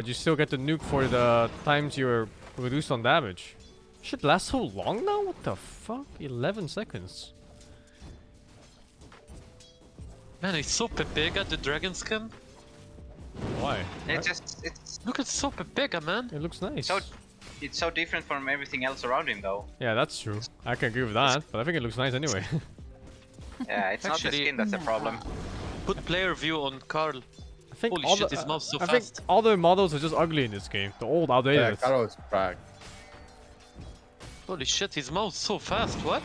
But you still get the nuke for the times you're reduced on damage. Shit lasts so long now? What the fuck? 11 seconds. Man, it's so Pepega, the dragon skin. Why? It's Look, it's so Pepega, man. It looks nice. it's so different from everything else around him, though. Yeah, that's true. I can agree with that, but I think it looks nice anyway. Yeah, it's not the Actually- skin that's the problem. Put player view on Carl. I think Holy all shit, the, his mouse so I think fast. all the models are just ugly in this game. The old, outdated. Yeah, Carol is cracked. Holy shit, his mouse so fast, what?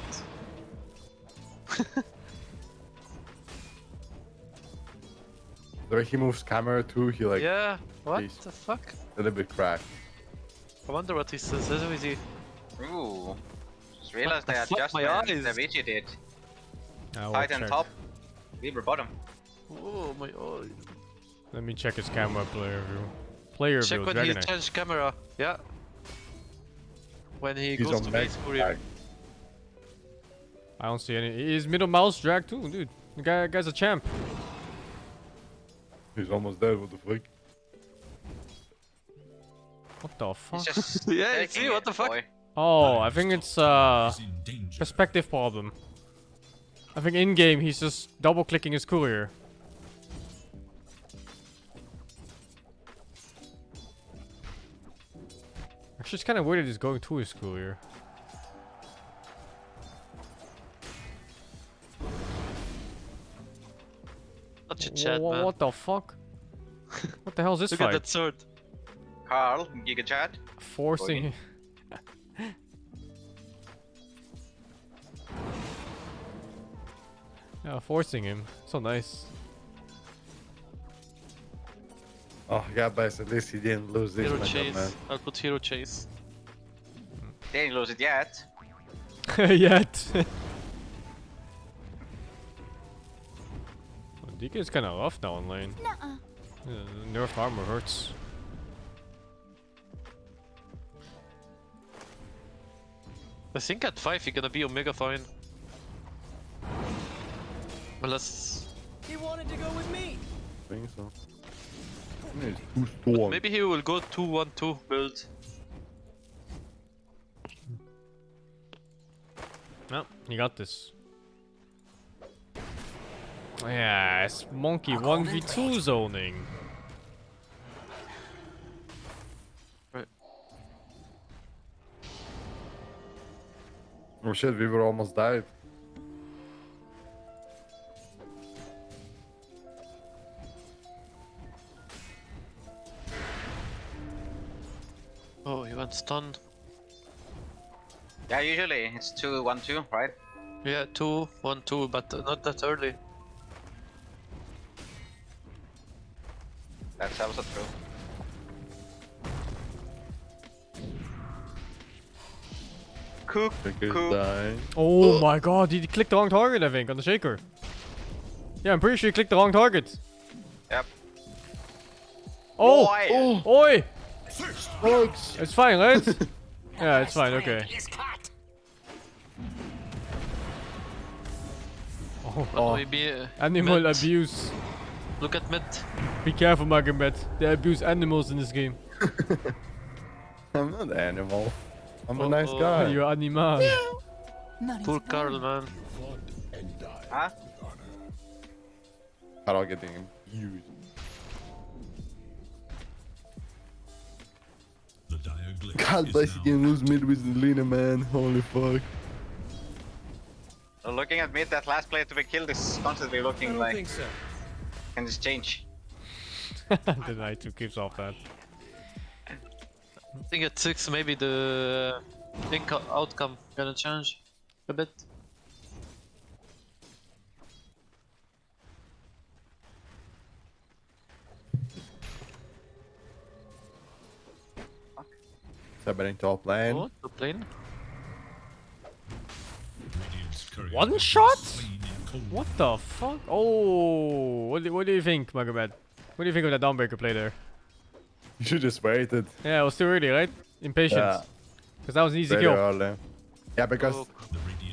The way he moves camera too, he like Yeah, what Jeez. the fuck? a little bit cracked. I wonder what he says. How is he? Ooh. Just realized the they fuck, my adjustment eyes? the Vigi did. I will Titan check. top, Weaver bottom. Oh my god. Let me check his camera player view. Player Check view, when he Dragon Eye. changed camera. Yeah. When he He's goes on to back. base courier. I don't see any. He's middle mouse drag too, dude. The guy's a champ. He's almost dead. What the fuck? What the fuck? He's just Yeah, taking see, what it, the fuck? boy. Oh, I think it's perspective problem. I think in game he's just double clicking his courier. Actually, it's kind of weird that he's going to his courier. Such a chat, man. What the fuck? What the hell is this Look fight? at that sword. Carl, Giga Chat. Forcing. Yeah, forcing him. So nice. Oh yeah, but at least he didn't lose this Hero matchup, chase. man. I'll put hero chase. They didn't lose it yet. Yet. DK is kind of rough now in lane. Nerfed armor hurts. I think at 5 you're gonna be Omega fine. Unless... He wanted to go with me. I think so. He's too strong. Maybe he will go 2-1-2 build. No, you got this. Yes, monkey 1v2 zoning. Oh shit, we were almost died. Oh, he went stunned. Yeah, usually it's 2-1-2, right? Yeah, 2-1-2, but not that early. That's also true. Cook, Think he's cook. dying. Oh my god, he clicked the wrong target, I think, on the shaker. Yeah, I'm pretty sure he clicked the wrong target. Yep. Oh! Boy. Oh! Oi! Bugs! It's fine, right? Yeah, it's fine, okay. Oh, Oh, maybe animal mid. abuse. Look at mid. Be careful, Magomed. They abuse animals in this game. I'm not an animal. I'm a nice Oh. guy. You're animal. Poor Carl, man. Huh? Carl getting abused. God bless you can lose mid with Lena, man. Holy fuck. So looking at me, that last player to be killed is constantly I looking don't like think so. can just change. The knight who keeps off that. I think at 6 maybe the outcome gonna change a bit. What's happening top lane? Oh, the plane. One shot? What the fuck? Oh, what do you think, Magomed? What do you think of that downbreaker play there? You should just waited. Yeah, it was too early, right? Impatient. Yeah. Because that was an easy Very kill. early. Yeah, because Oh,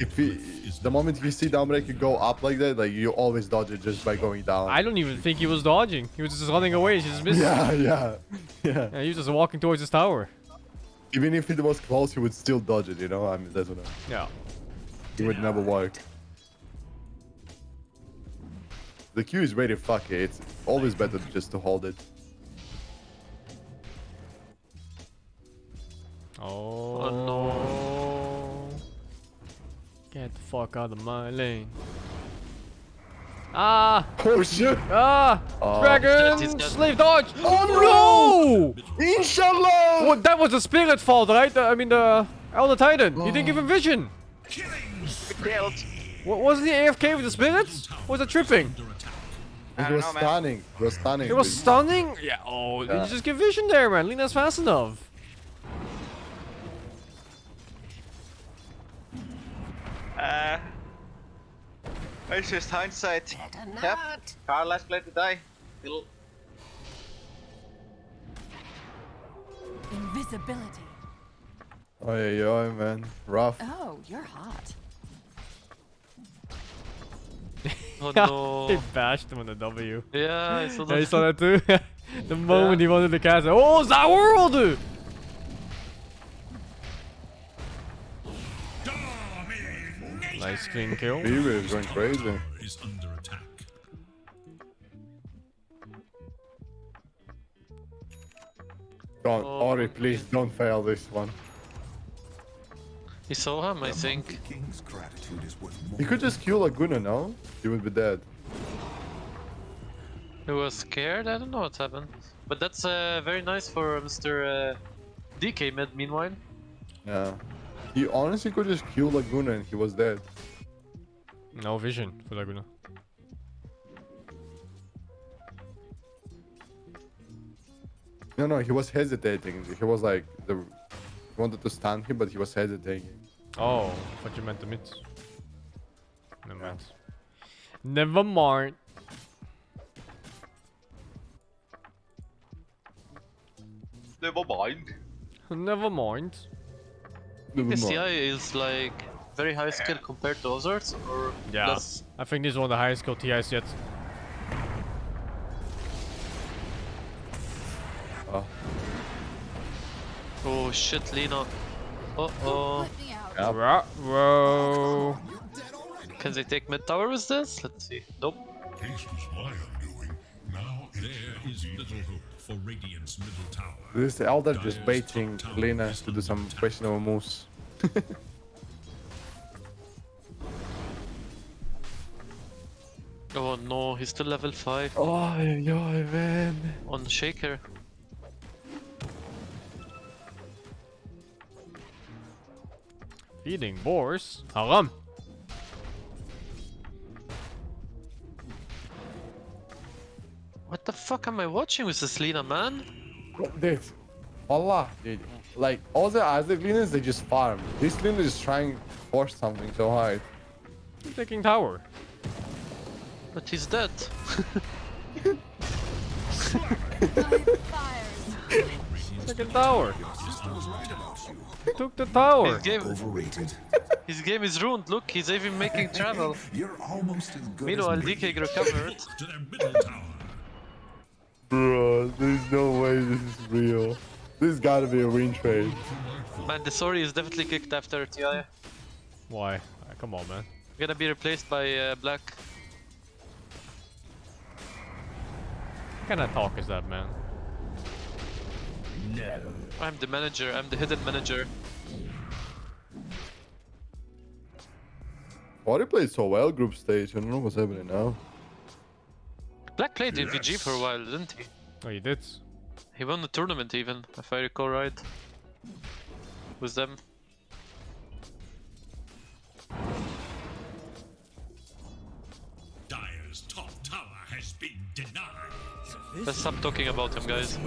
if he, the moment you see Downbreaker go up like that, like you always dodge it just by going down. I don't even think he was dodging. He was just running away. He just missed. Yeah. Yeah, he was just walking towards his tower. Even if it was close, he would still dodge it, you know? I mean, that's what Yeah. it would never work. The Q is very fucky. It's always better just to hold it. Oh, no. Get the fuck out of my lane. Ah! Oh shit! Ah! Oh. Dragon! Shit, he's dead. Slave dodge! Oh no! Inshallah! What? That was the spirit fault, right? I mean, the Elder Titan. He didn't give him vision. Killed. Wasn't he AFK with the spirits? Or was it tripping? I It don't was know, man. stunning. It was stunning. It was dude. stunning? Yeah, oh, Yeah. you just give vision there, man. Lena's fast enough. It's just hindsight. Yep. Carl last play to die. Still. Invisibility. Oh, man. Rough. Oh, you're hot. Oh He no. bashed him on the W. Yeah, I saw Yeah, you that. saw that too? The moment he wanted to cast it. Oh, it's that world! Nice clean kill. Fever is going crazy. Is under attack. Don't, Oh, Ori, please don't fail this one. He saw him, I think. King's gratitude is worth more. You could just kill Laguna, no? He would be dead. He was scared? I don't know what happened. But that's very nice for Mr. DK mid meanwhile. Yeah. He honestly could just kill Laguna and he was dead. No vision for Laguna. No, he was hesitating. He was like, he wanted to stun him, but he was hesitating. Oh, what you meant to miss. Never mind. Never mind. Never mind. Never mind. Never mind. TI is like very high skill compared to others, or Yeah. less? I think this is one of the highest skill TIs yet. Oh, Oh shit, Lena. Uh-oh. yeah. Whoa. Can they take mid tower with this? Let's see. Nope. Haste is my undoing. Now there is little hope for Radiant's middle tower. This Elder just baiting Lena to do some questionable moves. Oh no, he's still level 5 Oh, yeah, man. on Shaker. Feeding boars. Haram. What the fuck am I watching with this Lena, man? Dude, Allah, dude. Like, all the other Lenas, they just farm. This Lena is trying to force something so hard. He's taking tower. But he's dead. Second tower. Took the tower. His game, Overrated. his game is ruined. Look, he's even making travel. You're almost as good Meanwhile, as me. DK recovered. To their middle tower. Bro, there's no way this is real. This gotta be a win trade. Man, the story is definitely kicked after TI. Why? Come on, man. Gonna be replaced by Black. What kind of talk is that, man? I'm the manager. I'm the hidden manager. Ori played so well group stage. I don't know what's happening now. Black played in VG for a while, didn't he? Oh, you did? He won the tournament even, if I recall right. With them. Dire's top tower has been denied. Let's stop talking about him, guys.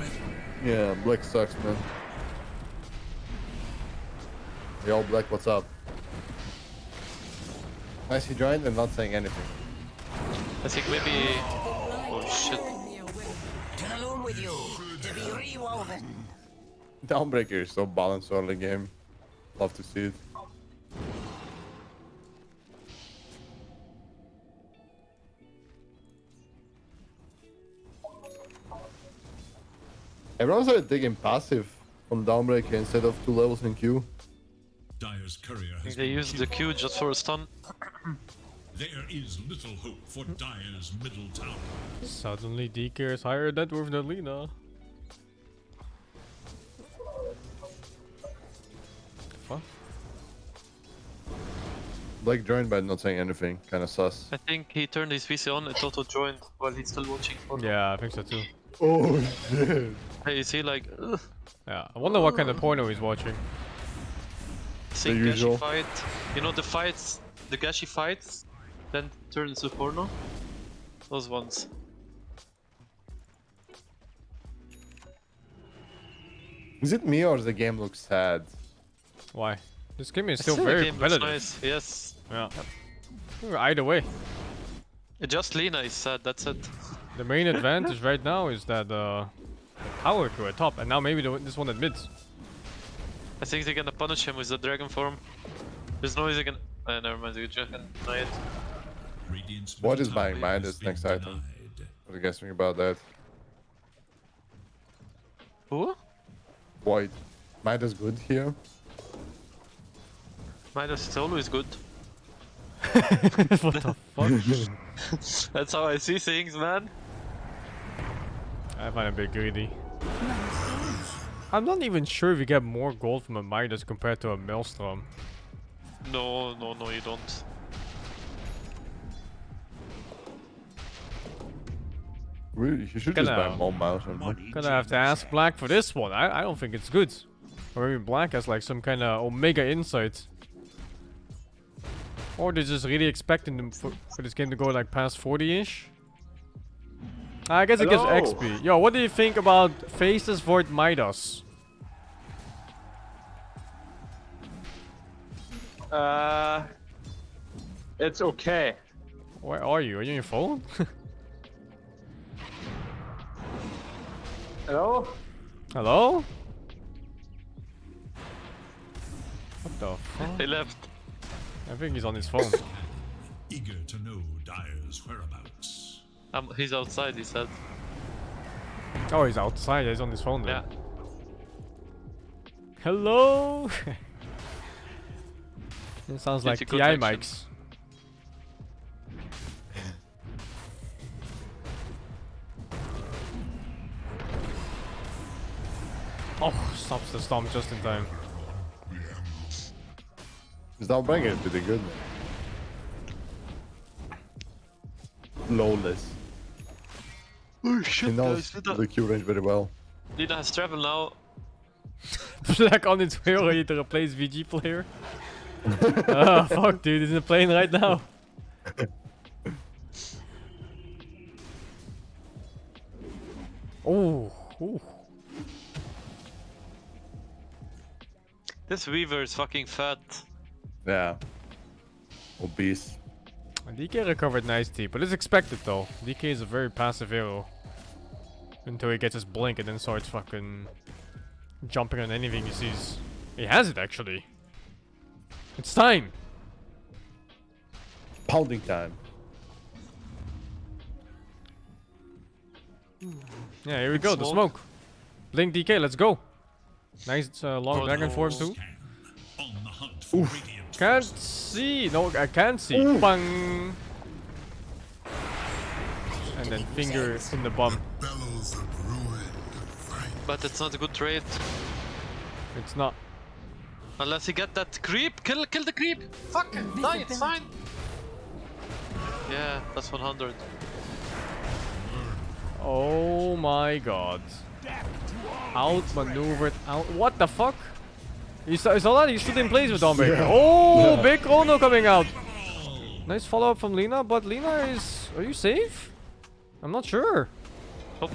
Yeah, Black sucks, man. Yo, Black, what's up? Nice he joined and not saying anything. I think maybe... Oh shit. Alone with you to be rewoven. Downbreaker is so balanced early game. Love to see it. Everyone started taking passive on Downbreaker instead of 2 levels in Q. Dire's courier has They been used the killed. Q just for a stun. There is little hope for Dire's middle tower. Suddenly DK is higher net worth than Lina. Fuck. Blake joined by not saying anything. Kind of sus. I think he turned his PC on, it auto joined while he's still watching. Yeah, I think so too. Oh shit. Hey, you see like, Yeah, I wonder what kind of porno he's watching. Sing usual. Gashi fight. You know the fights, the Gashi fights, then turn into porno? Those ones. Is it me or does the game look sad? Why? This game is I still see the very game looks competitive. nice, yes. Yeah. Either way, Just Lina is sad, that's it. the main advantage right now is that power crew at top, and now maybe this one at mid. I think they're gonna punish him with the dragon form. There's no way they're gonna... never mind, they're just gonna deny it. Radiant's What middle is buying tower has Midas been next item? denied. What do you guys think about that? Who? Void. Midas good here? Midas is always good. What the fuck? That's how I see things, man. I find it a bit greedy. I'm not even sure if you get more gold from a Midas compared to a Maelstrom. No, you don't. Really? You should just buy Gonna- more mouse. And Gonna have to ask Black for this one. I don't think it's good. Or maybe Black has like some kind of Omega insight. Or they're just really expecting them for this game to go like past 40-ish. I guess it gives Hello. XP. Yo, what do you think about Faces Void Midas? It's okay. Where are you? Are you on your phone? Hello? Hello? What the fuck? They left. I think he's on his phone. Eager to know Dire's whereabouts. He's outside, he said. Oh, he's outside. He's on his phone then. Yeah. Hello? It sounds like It's TI a connection. mics. Oh, stops the storm just in time. Is Downbreaker pretty good? Flawless. Oh He shit, knows the Q range very well. Lina has travel now. Black on its way already to replace VG player. Ah, fuck, dude, he's in the plane right now. Oh, ooh. This Weaver is fucking fat. Yeah. Obese. DK recovered nicely, but it's expected though. DK is a very passive hero. Until he gets his blink and then starts fucking jumping on anything he sees. He has it actually. It's time! Pounding time. Yeah, here we go, the Smoke. smoke. Blink DK, let's go. Nice long Oh, dragon no. form too. On the hunt for Radiant Can't forces. see. No, I can't see. Bang. And then finger in the bum. But it's not a good trade. It's not. Unless he get that creep. Kill the creep. Fuck. Die, it's fine. Yeah, that's 100. Oh my god. Outmaneuvered. What the fuck? You saw that? He stood in place with Dawnbreaker. Yeah. Oh, Yeah. big chrono coming out. Nice follow up from Lina, but Lina is. Are you safe? I'm not sure. Oh,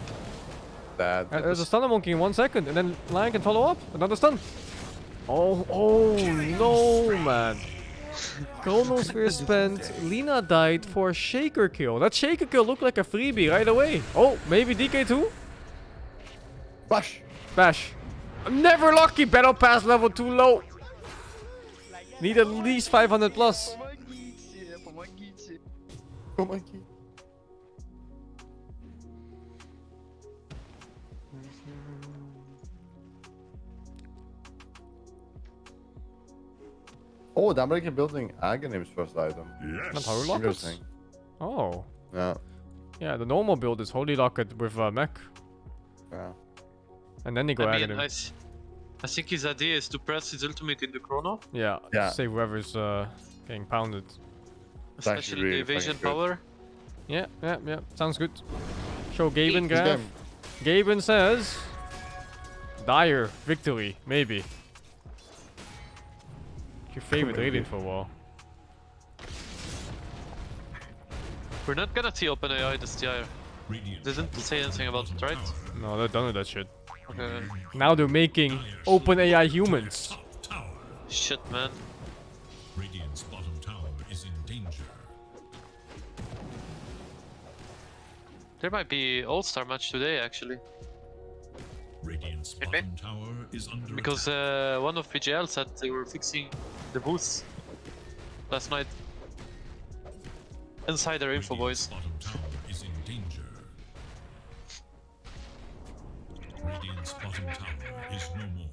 That. There's a stunner monkey in 1 second, and then Lion can follow up. Another stun. Oh no, man. Chronosphere spent. Lina died for a shaker kill. That shaker kill looked like a freebie right away. Oh, maybe DK too? Bash. Bash. I'm never lucky. Battle pass level too low. Need at least 500 plus. Oh my god. Oh, the American building Aghanim's first item. Not Yes. Holy Lockets? Interesting. Oh. Yeah. Yeah, the normal build is Holy Locket with mech. Yeah. And then they go I at mean, him. I think his idea is to press his ultimate in the chrono, Yeah, Yeah. save whoever's getting pounded. especially really the evasion fucking good. power. Yeah. Sounds good. Show Gaben, This Graf. game- Gaben says... Dire victory, maybe. Your favorite Maybe. Radiant for a while. We're not gonna see OpenAI this tier. Radiant Didn't say anything about it, right? No, they're done with that shit. Okay. Now they're making OpenAI humans. top tower. Shit, man. Radiant's bottom tower is in danger. There might be All-Star match today, actually. Radiant's Maybe. bottom tower is under Because attack. one of PGL said they were fixing the boost last night. Insider info, Radiant's boys. bottom tower is in danger. Radiant's bottom tower is no more.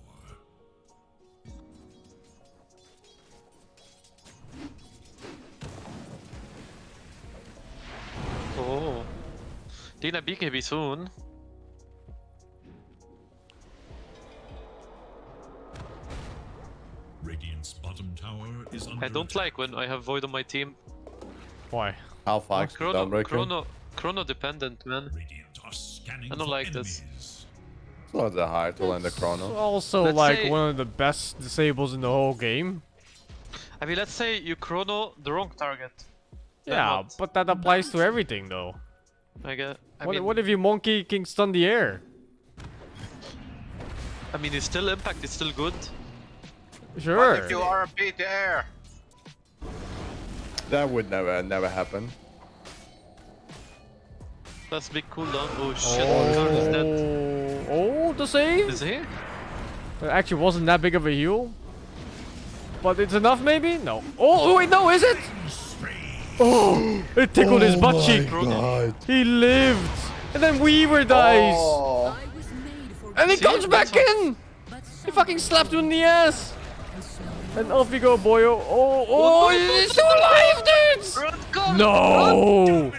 Oh. Dina BKB soon. Radiant's bottom tower is under I don't attack. like when I have Void on my team. Why? Alpha X Chrono dependent, man. Radiant are scanning I don't for like this. enemies. It's not that hard to land the It's chrono. also Let's like say- one of the best disables in the whole game. I mean, let's say you chrono the wrong target. Then Yeah, what? but that applies to everything though. What, What if you Monkey King stun the air? I mean, his still impact is still good. Sure. What if you RP the air? That would never happen. That's big cooldown. Oh shit, Khan is dead. Oh, the save? Is he? It actually wasn't that big of a heal. But it's enough maybe? No. Oh, wait, no, is it? Oh, it tickled his butt cheek. God. He lived. And then Weaver dies. Oh. I was made for And he See, comes back that's in. but He fucking slapped him in the ass. And off you go, boyo. Oh, he's still alive, dudes. Run, Khan! No.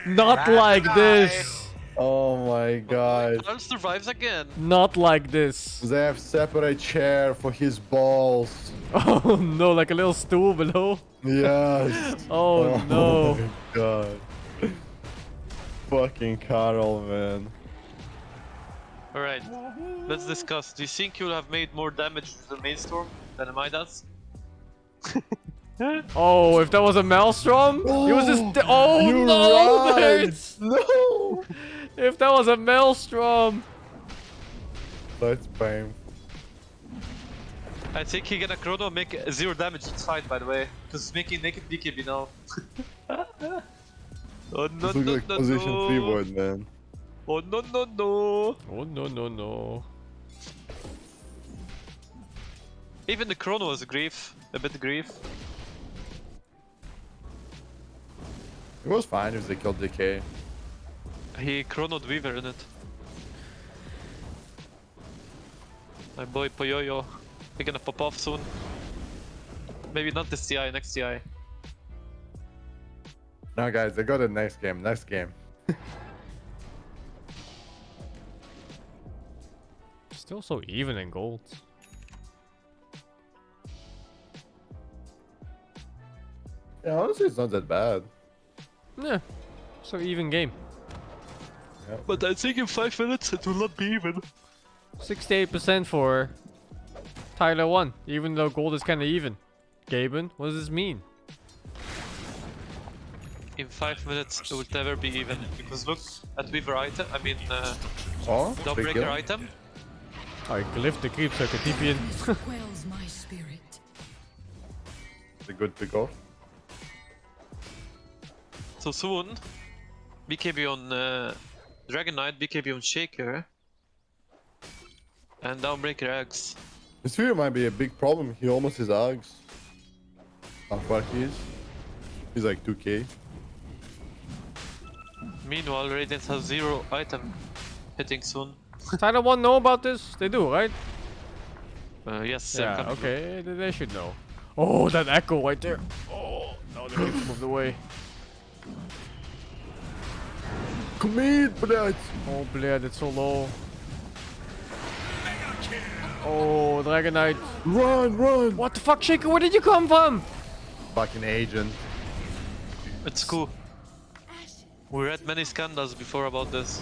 Not like this. Oh my god. Khan survives again. Not like this. They have separate chair for his balls. Oh no, like a little stool below. Yes. Oh no. my god. Fucking Carl, man. Alright, let's discuss. Do you think you'll have made more damage to the main storm than Amai does? Oh, if that was a Maelstrom, he was just. Oh You're no, right. nerds! No. If that was a Maelstrom. That's painful. I think he gonna chrono make 0 damage, it's fine by the way. Because making naked BKB now. Oh no This looks no like no position no. 3 word, man. Oh no no no. Oh no. Even the chrono is a bit grief. It was fine if they killed DK. He chronoed Weaver in it. My boy Poyoyo. They're gonna pop off soon. Maybe not this TI, next TI. No, guys, they got it next game. Next game. Still so even in gold. Yeah, honestly, it's not that bad. Yeah. So even game. But I think in 5 minutes it will not be even. 68% for Tyler 1, even though gold is kind of even. Gaben, what does this mean? In 5 minutes it will never be even. Because look at Weaver item, I mean Oh, big Dawnbreaker kill. item. I glyph the creep so I can TP in. quells my spirit. It's a good pick off. So soon, BKB on Dragon Knight, BKB on Shaker, and Dawnbreaker eggs. This Fury might be a big problem. He almost has Ags. How far he is? He's like 2k. Meanwhile, Radiant has 0 item hitting soon. Tyler 1 know about this? They do, right? Yes, Yeah, I'm coming. okay, they should know. Oh, that echo right there. Oh, no, they moved away. Commit, блядь! Oh, bled, it's so low. Oh, Dragon Knight. Run, run! What the fuck, Shaker? Where did you come from? Fucking agent. It's cool. We read many scandals before about this.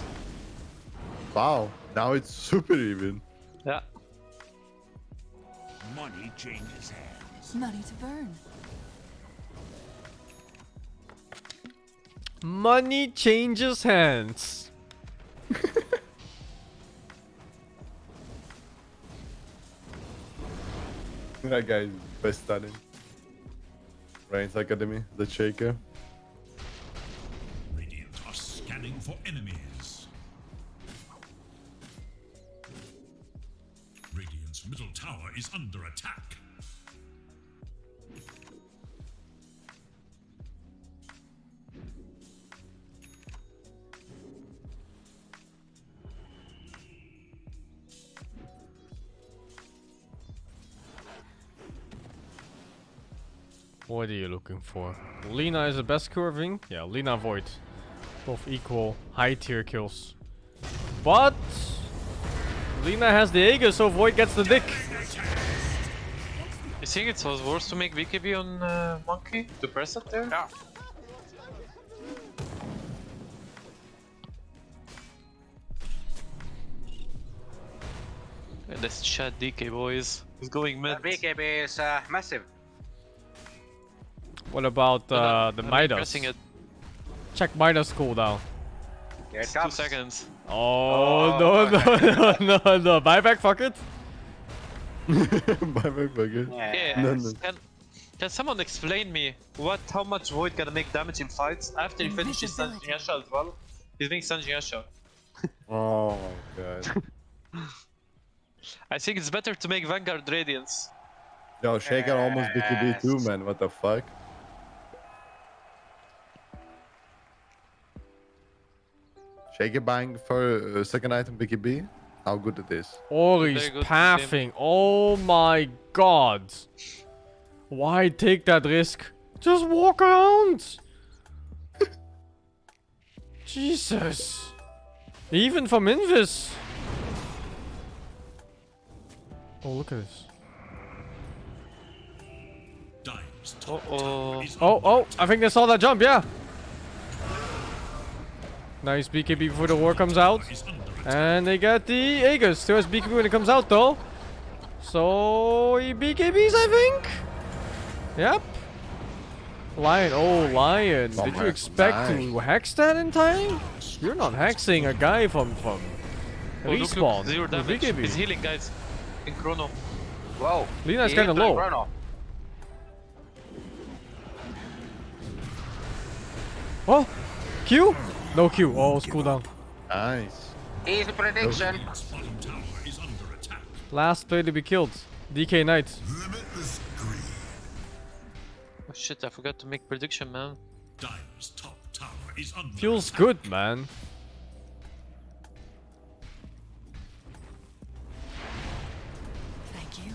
Wow, now it's super even. Yeah. Money changes hands. Money to burn. Money changes hands. That guy is best studying. Reigns Academy, the Shaker. Radiant are scanning for enemies. Radiant's middle tower is under attack. What are you looking for? Lina is the best curving. Yeah, Lina Void. Both equal high tier kills. But Lina has the Aegis, so Void gets the dick. You think it was worse to make BKB on Monkey? To press it there? Yeah. Yeah, this chat DK boys. He's going mid. BKB is massive. What about the I'm Midas? pressing it. Check Midas cooldown. Here it It's 2 comes. seconds. Oh, no, no. Buyback, fuck it. Bye-bye, bugger. Yeah. No, no. Can someone explain me how much Void gonna make damage in fights after he finishes Sanjin Yasha as well? He's doing Sanjin Yasha. Oh my god. I think it's better to make Vanguard Radiance. Yo, Shaker almost BKB too, Yes. man. What the fuck? Shaker buying for second item BKB? How good it is. Ori's Very good pathing. Oh my god. Why take that risk? Just walk around. Jesus. Even from Invis. Oh, look at this. Dire's top Uh-oh. tower is Oh, I think they saw that jump, yeah. Nice BKB before the war comes out. is under attack. And they get the Aegis. Still has BKB when it comes out though. So he BKBs, I think. Yep. Lion, oh Lion. Did you Somewhere. expect to hex that in time? You're not hexing a guy from Oh, respawn. look, 0 with damage. BKB. He's healing, guys. In Chrono. Whoa. Lina's He kinda hit the low. Chrono. Oh, Q? No Q. Oh, it's cooldown. Nice. Easy prediction. Radiant's bottom tower is under attack. Last play to be killed. DK Knight. Limitless greed. Oh shit, I forgot to make prediction, man. Dire's top tower is under Feels attack. good, man. Thank you.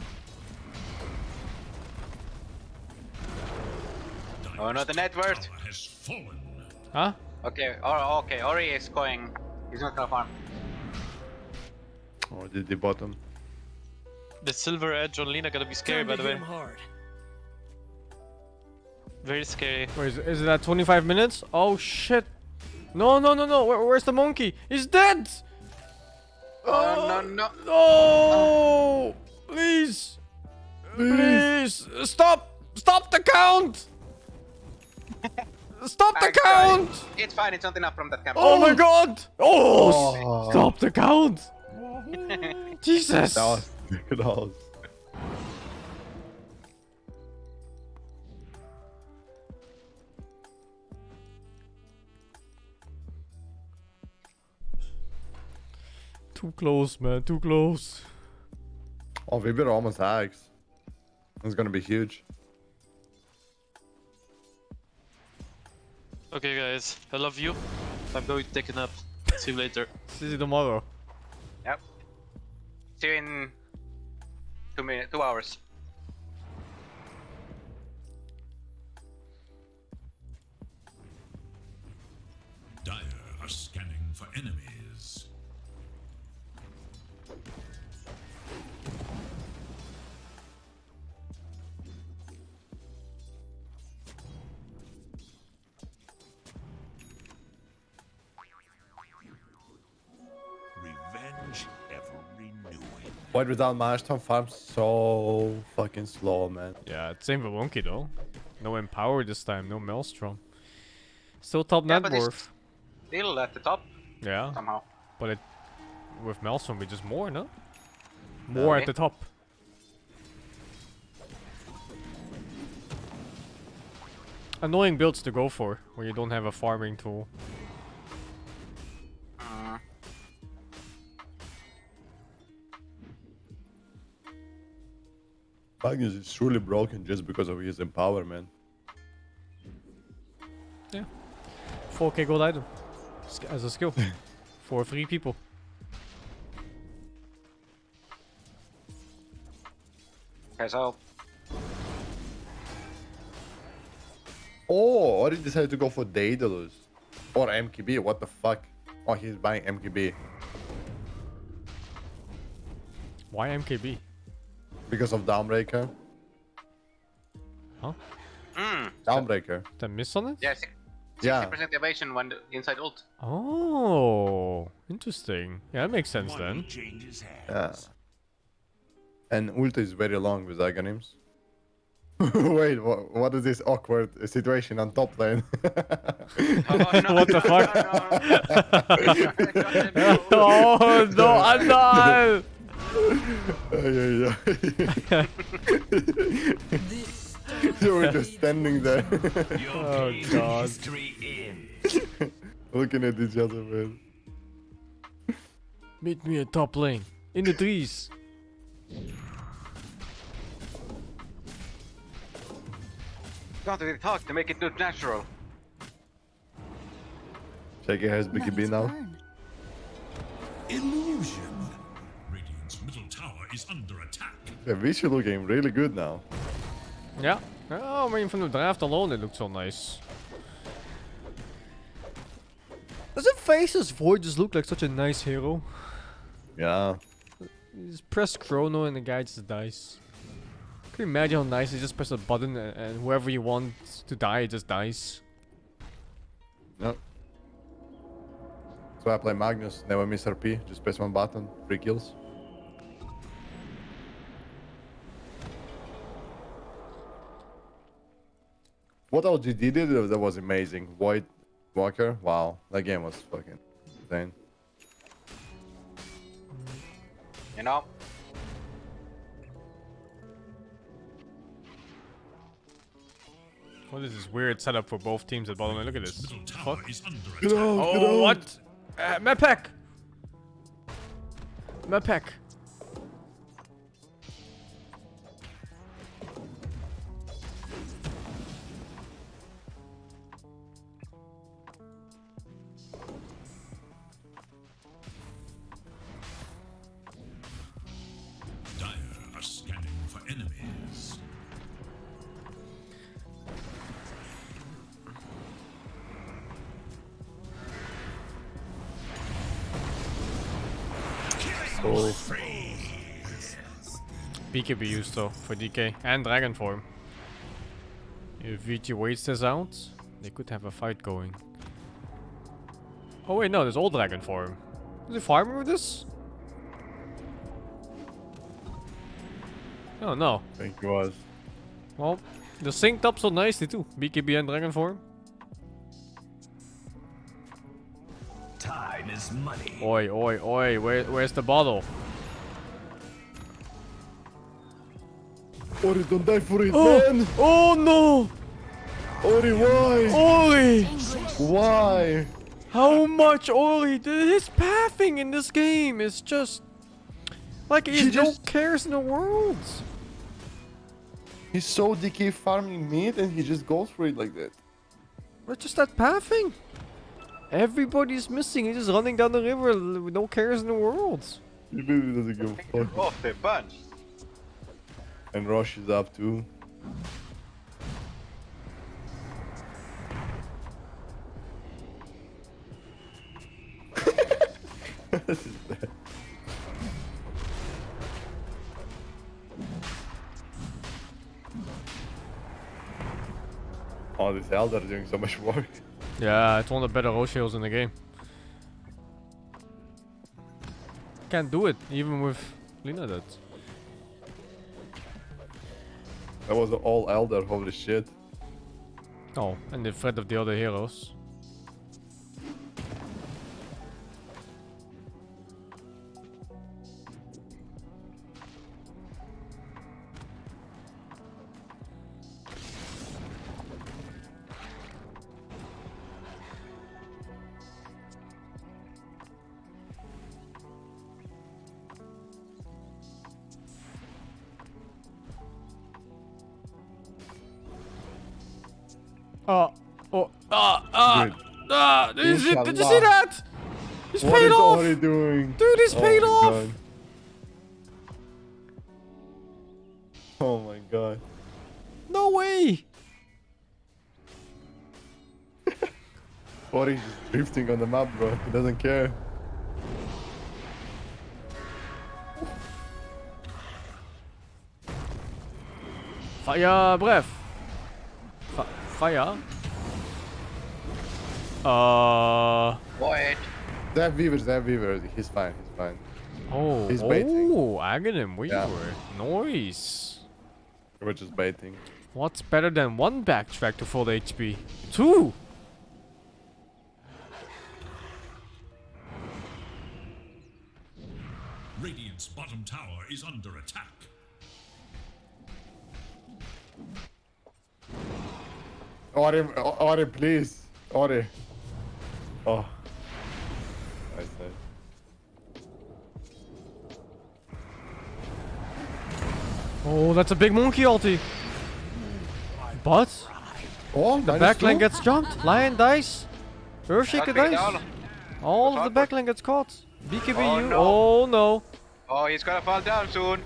Oh no, the net worth. Tower has fallen. Huh? Okay, okay, Ori is going. He's not gonna farm. Oh, did the bottom. The silver edge on Lina gonna be scary, by the way. Very scary. Wait, is it at 25 minutes? Oh shit. No. Where's the monkey? He's dead! Oh, no. No! Please! Please! Stop! Stop the count! Stop the count! It's fine, it's not enough from that camp. Oh my god! Oh! Oh. Stop the count! Jesus! That was close. Too close, man. Too close. Oh, we better almost hacks. It's gonna be huge. Okay, guys, I love you. I'm going to take a nap. See you later. See you tomorrow. Yep. See you in 2 hours. are scanning for enemies. Revenge ever renewing. Void without Milestone farms so fucking slow, man. Yeah, same for Wonky though. No Empower this time, no Maelstrom. Still top Yeah, net but he's worth. still at the top Yeah, somehow. but with Maelstrom we just more, no? More Okay. at the top. Annoying builds to go for when you don't have a farming tool. Magnus is truly broken just because of his Empower, man. Yeah. 4k gold item. As a skill. For 3 people. Okay, so Oh, or he decided to go for Daedalus. Or MKB, what the fuck? Oh, he's buying MKB. Why MKB? Because of Downbreaker. Huh? Downbreaker. Did I miss on it? yeah, Yeah. 60% evasion when inside ult. Oh, interesting. Yeah, that makes sense Money then. changes hands. Yeah. And ult is very long with Aghanim's. Wait, what is this awkward situation on top lane? Oh, no, What the fuck? no. Oh no, Anal! Yeah. This You were just standing there, Your Oh, page God. history ends. looking at each other, man. Meet me at top lane. In the trees. Got to talk to make it look natural. Shaky has BKB now. Illusion. Radiant's middle tower is under attack. Yeah, Vishy looking really good now. Yeah. Oh, I mean, from the draft alone, it looked so nice. Doesn't Face's Void just look like such a nice hero? Yeah. You just press Chrono and the guy just dies. Can you imagine how nice you just press a button and whoever you want to die just dies? Yep. So I play Magnus, never miss RP, just press one button, 3 kills. What LGD did that was amazing. Void Walker, wow, that game was fucking insane. You know? What is this weird setup for both teams at bottom lane? Look at this. Middle tower Fuck. is under Get attack. out, get Oh, out. what? Map pack! Map pack. Dire are scanning for enemies. Oh, BKB used though for DK and Dragon form. If VT waits this out, they could have a fight going. Oh wait, no, there's old Dragon form. Is he farming with this? Oh no. I think it was. Well, they're synced up so nicely too. BKB and Dragon form. Time is money. Oi, oi, oi, where's the bottle? Ori, don't die for it, Oh, man! oh no! Ori, why? Ori! Why? How much Ori? His pathing in this game is just... Like, he has no cares in the world. He's so DK farming mid and he just goes for it like that. But just that pathing. Everybody's missing. He's just running down the river with no cares in the world. He really doesn't give a fuck. Off the bunch. And Rosh is up too. This is dead. Oh, this Elder is doing so much work. Yeah, it's one of the better Roche heals in the game. Can't do it, even with Lina that. That was all Elder, holy shit. Oh, and the threat of the other heroes. Dude, Did you see Inshallah. that? He's what paid is off! Ori doing? Dude, he's paid my off! God. Oh my god. No way! Ori's just drifting on the map, bro. He doesn't care. Fire breath. Fire. Void. They have Weaver. He's fine, he's fine. Oh, He's baiting. Aghanim Weaver. Yeah. Nice. We're just baiting. What's better than one backtrack to full HP? Two! Radiant's bottom tower is under attack. Ori, please. Ori. Oh. I said. Oh, that's a big monkey ulti. But Oh, the backline gets jumped. Lion dies. Earthshaker Not dies. down. All of the backline gets caught. BKBU. no. Oh no. Oh, he's gonna fall down soon.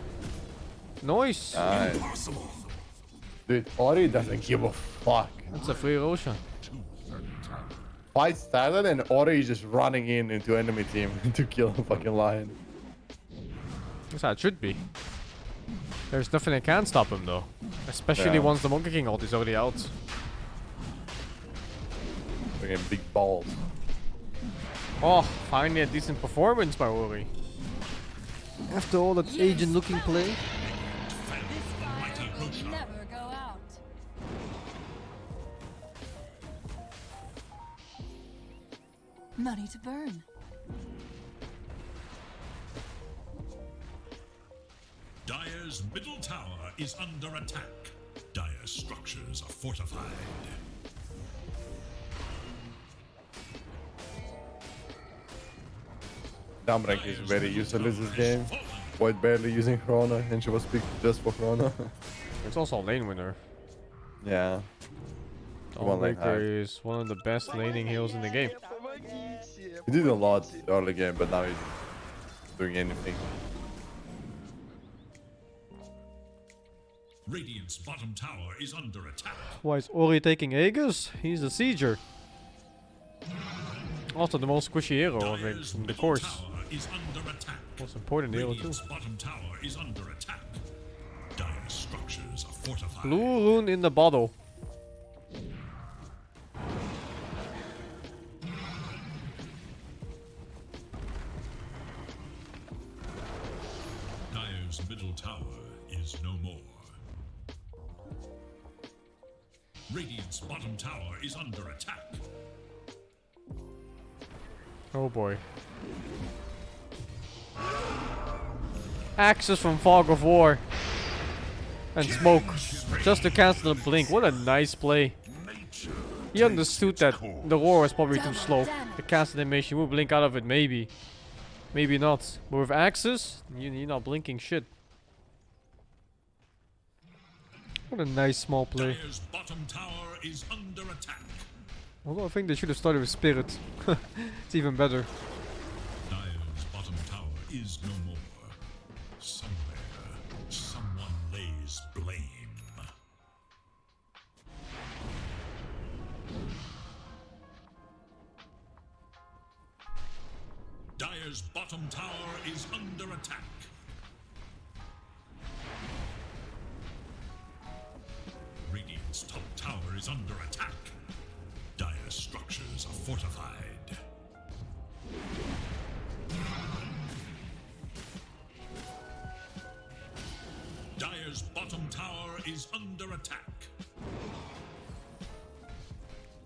Nice. Nice. Dude, Ori doesn't give a fuck. That's a free Roshan. Fight started and Ori is just running into enemy team to kill a fucking lion. That's how it should be. There's nothing that can stop him though. Especially Yeah. once the Monkey King ult is already out. Fucking big balls. Oh, finally a decent performance by Ori. After all that agent looking play. Never go out. Money to burn. Dire's middle tower is under attack. Dire's structures are fortified. Damrank is very useless this game. Void barely using Chrono and she was picked just for Chrono. It's also a lane winner. Yeah. One lane high. Dawnbreaker is one of the best laning heroes in the game. He did a lot early game, but now he's doing anything. Radiant's bottom tower is under attack. Why is Ori taking Aegis? He's a sieger. Also the most squishy hero of it Dire's from the middle course. tower is under attack. Most important hero too. Radiant's bottom tower is under attack. Dire's structures are fortified. Blue rune in the bottle. Dire's middle tower is no more. Radiant's bottom tower is under attack. Oh boy. Axes from Fog of War. And smoke. Just to cancel the blink. What a nice play. He understood that the roar was probably too slow. The cast animation will blink out of it, maybe. Maybe not. But with axes, you're not blinking shit. What a nice small play. Dire's bottom tower is under attack. Although I think they should have started with Spirit. It's even better. Dire's bottom tower is no more. Somewhere, someone lays blame. Dire's bottom tower is under attack. Radiant's top tower is under attack. Dire's structures are fortified. Dire's bottom tower is under attack.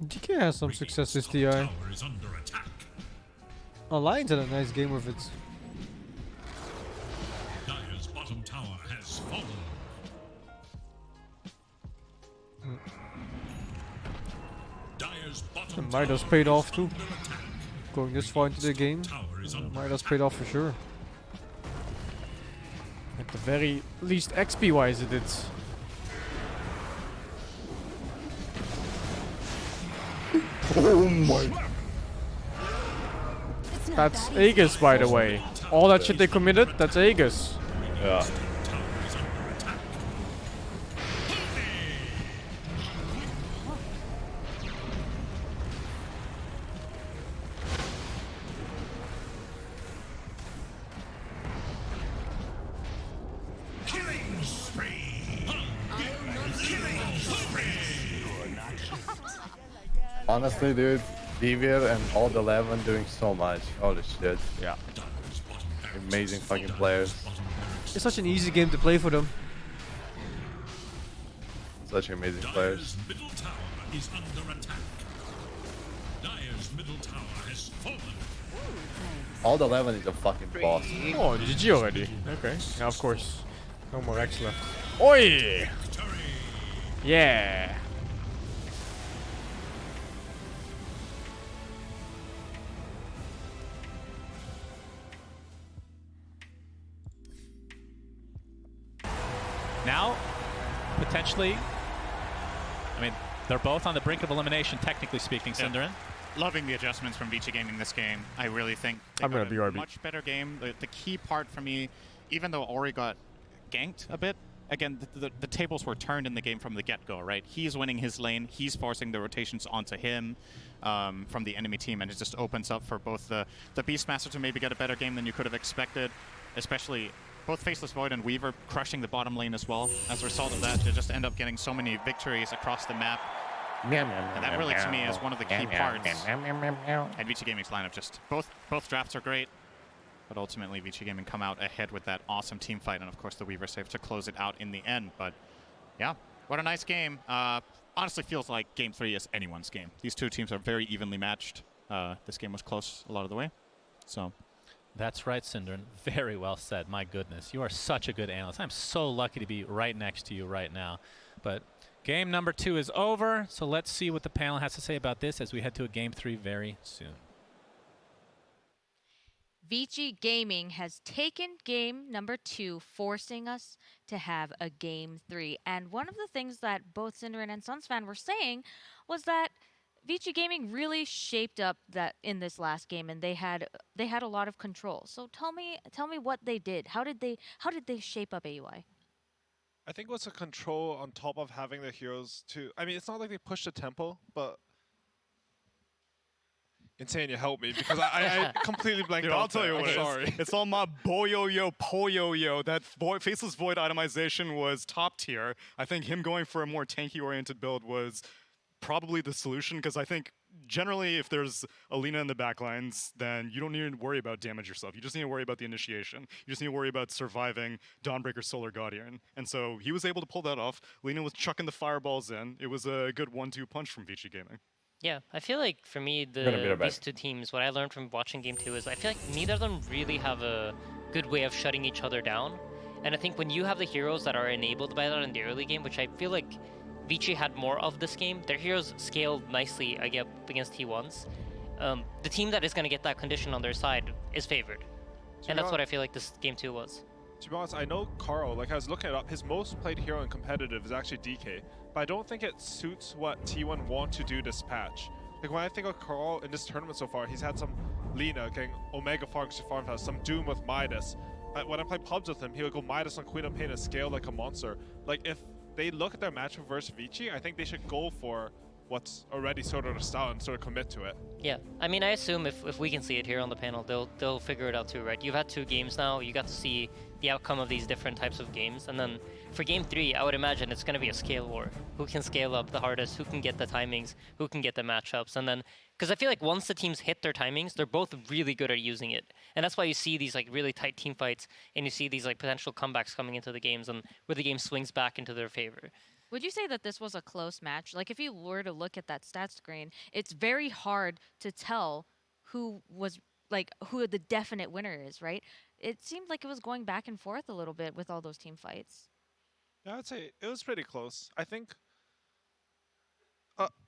DK has some success this TI. Tower is under attack. Lions had a nice game with it. Dire's bottom tower has fallen. Dire's bottom Midas tower paid is off too. under attack. Going this far into the game, Tower is under Midas paid off for sure. At the very least XP wise it did. Oh my. That's Aegis, by the way. All that shit they committed, that's Aegis. Yeah. tower is under attack. Killing spree. Killing spree. Honestly, dude, Devier and all the 11 doing so much. Holy shit. Yeah. Dire's bottom barracks Amazing is fucking fortified. players. Bottom barracks It's such an easy game to play for them. Such amazing players. Dire's middle tower is under attack. Dire's middle tower has fallen. All the 11 is a fucking boss. Oh, GG already. Okay. Yeah, of course. No more X left. Oi! Victory. Yeah. Now, potentially, I mean, they're both on the brink of elimination, technically speaking, Cinderin. Loving the adjustments from Vici Gaming this game. I really think they I'm gonna got a BRB. much better game. The key part for me, even though Ori got ganked a bit, again, the tables were turned in the game from the get-go, right? He's winning his lane. He's forcing the rotations onto him from the enemy team, and it just opens up for both the Beastmaster to maybe get a better game than you could have expected, especially both Faceless Void and Weaver crushing the bottom lane as well. As a result of that, to just end up getting so many victories across the map. And that really, to me, is one of the key parts. And Vici Gaming's lineup, just both drafts are great, but ultimately Vici Gaming come out ahead with that awesome team fight, and of course the Weaver save to close it out in the end. But yeah, what a nice game. Honestly feels like Game 3 is anyone's game. These two teams are very evenly matched. This game was close a lot of the way. So That's right, Cinderin. Very well said. My goodness, you are such a good analyst. I'm so lucky to be right next to you right now. But game number 2 is over, so let's see what the panel has to say about this as we head to a game 3 very soon. Vici Gaming has taken game number 2, forcing us to have a game 3. And one of the things that both Cinderin and Sunsfan were saying was that Vici Gaming really shaped up that in this last game, and they had a lot of control. So tell me what they did. How did they shape up AUI? I think it was a control on top of having the heroes to. I mean, it's not like they pushed the tempo, but Insane, you help me because I completely blanked Dude, out. I'll tell you there. what I'm it is. sorry. It's all my boyo-yo, po-yo-yo. That Faceless Void itemization was top tier. I think him going for a more tanky-oriented build was probably the solution, because I think generally if there's Alina in the backlines, then you don't need to worry about damage yourself. You just need to worry about the initiation. You just need to worry about surviving Dawnbreaker Solar Guardian. And so he was able to pull that off. Lina was chucking the fireballs in. It was a good 1-2 punch from Vici Gaming. Yeah, I feel like for me, these two teams, what I learned from watching Game 2 is I feel like neither of them really have a good way of shutting each other down. And I think when you have the heroes that are enabled by that in the early game, which I feel like Vici had more of this game, their heroes scaled nicely against T1s. The team that is going to get that condition on their side is favored. And that's what I feel like this Game 2 was. To be honest, I know Carl, like I was looking it up, his most played hero in competitive is actually DK, but I don't think it suits what T1 want to do this patch. Like when I think of Carl in this tournament so far, he's had some Lina getting Omega farms to farm house, some Doom with Midas. When I play pubs with him, he would go Midas on Queen of Pain and scale like a monster. Like if they look at their matchup versus Vici, I think they should go for what's already sort of the style and sort of commit to it. Yeah, I mean, I assume if we can see it here on the panel, they'll figure it out too, right? You've had 2 games now. You got to see the outcome of these different types of games, and then for game 3, I would imagine it's going to be a scale war. Who can scale up the hardest? Who can get the timings? Who can get the matchups? And then, because I feel like once the teams hit their timings, they're both really good at using it, and that's why you see these like really tight team fights, and you see these like potential comebacks coming into the games, and where the game swings back into their favor. Would you say that this was a close match? Like, if you were to look at that stat screen, it's very hard to tell who the definite winner is, right? It seemed like it was going back and forth a little bit with all those team fights. Yeah, I'd say it was pretty close. I think,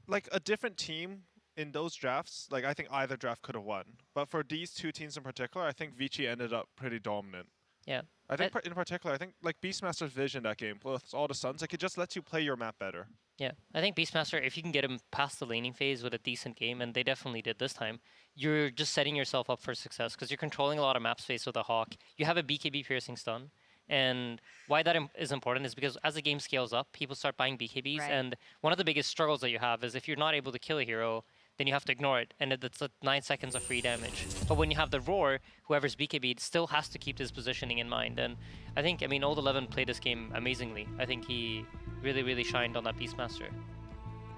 like a different team in those drafts, like I think either draft could have won. But for these 2 teams in particular, I think Vici ended up pretty dominant. Yeah. I think in particular, I think like Beastmaster's vision that game with all the stuns, like it just lets you play your map better. Yeah, I think Beastmaster, if you can get him past the laning phase with a decent game, and they definitely did this time, you're just setting yourself up for success because you're controlling a lot of map space with a Hawk. You have a BKB piercing stun. And why that is important is because as the game scales up, people start buying BKBs. Right. And one of the biggest struggles that you have is if you're not able to kill a hero, then you have to ignore it, and it's 9 seconds of free damage. But when you have the Roar, whoever's BKB still has to keep his positioning in mind. And I think, I mean, Old 11 played this game amazingly. I think he really, really shined on that Beastmaster.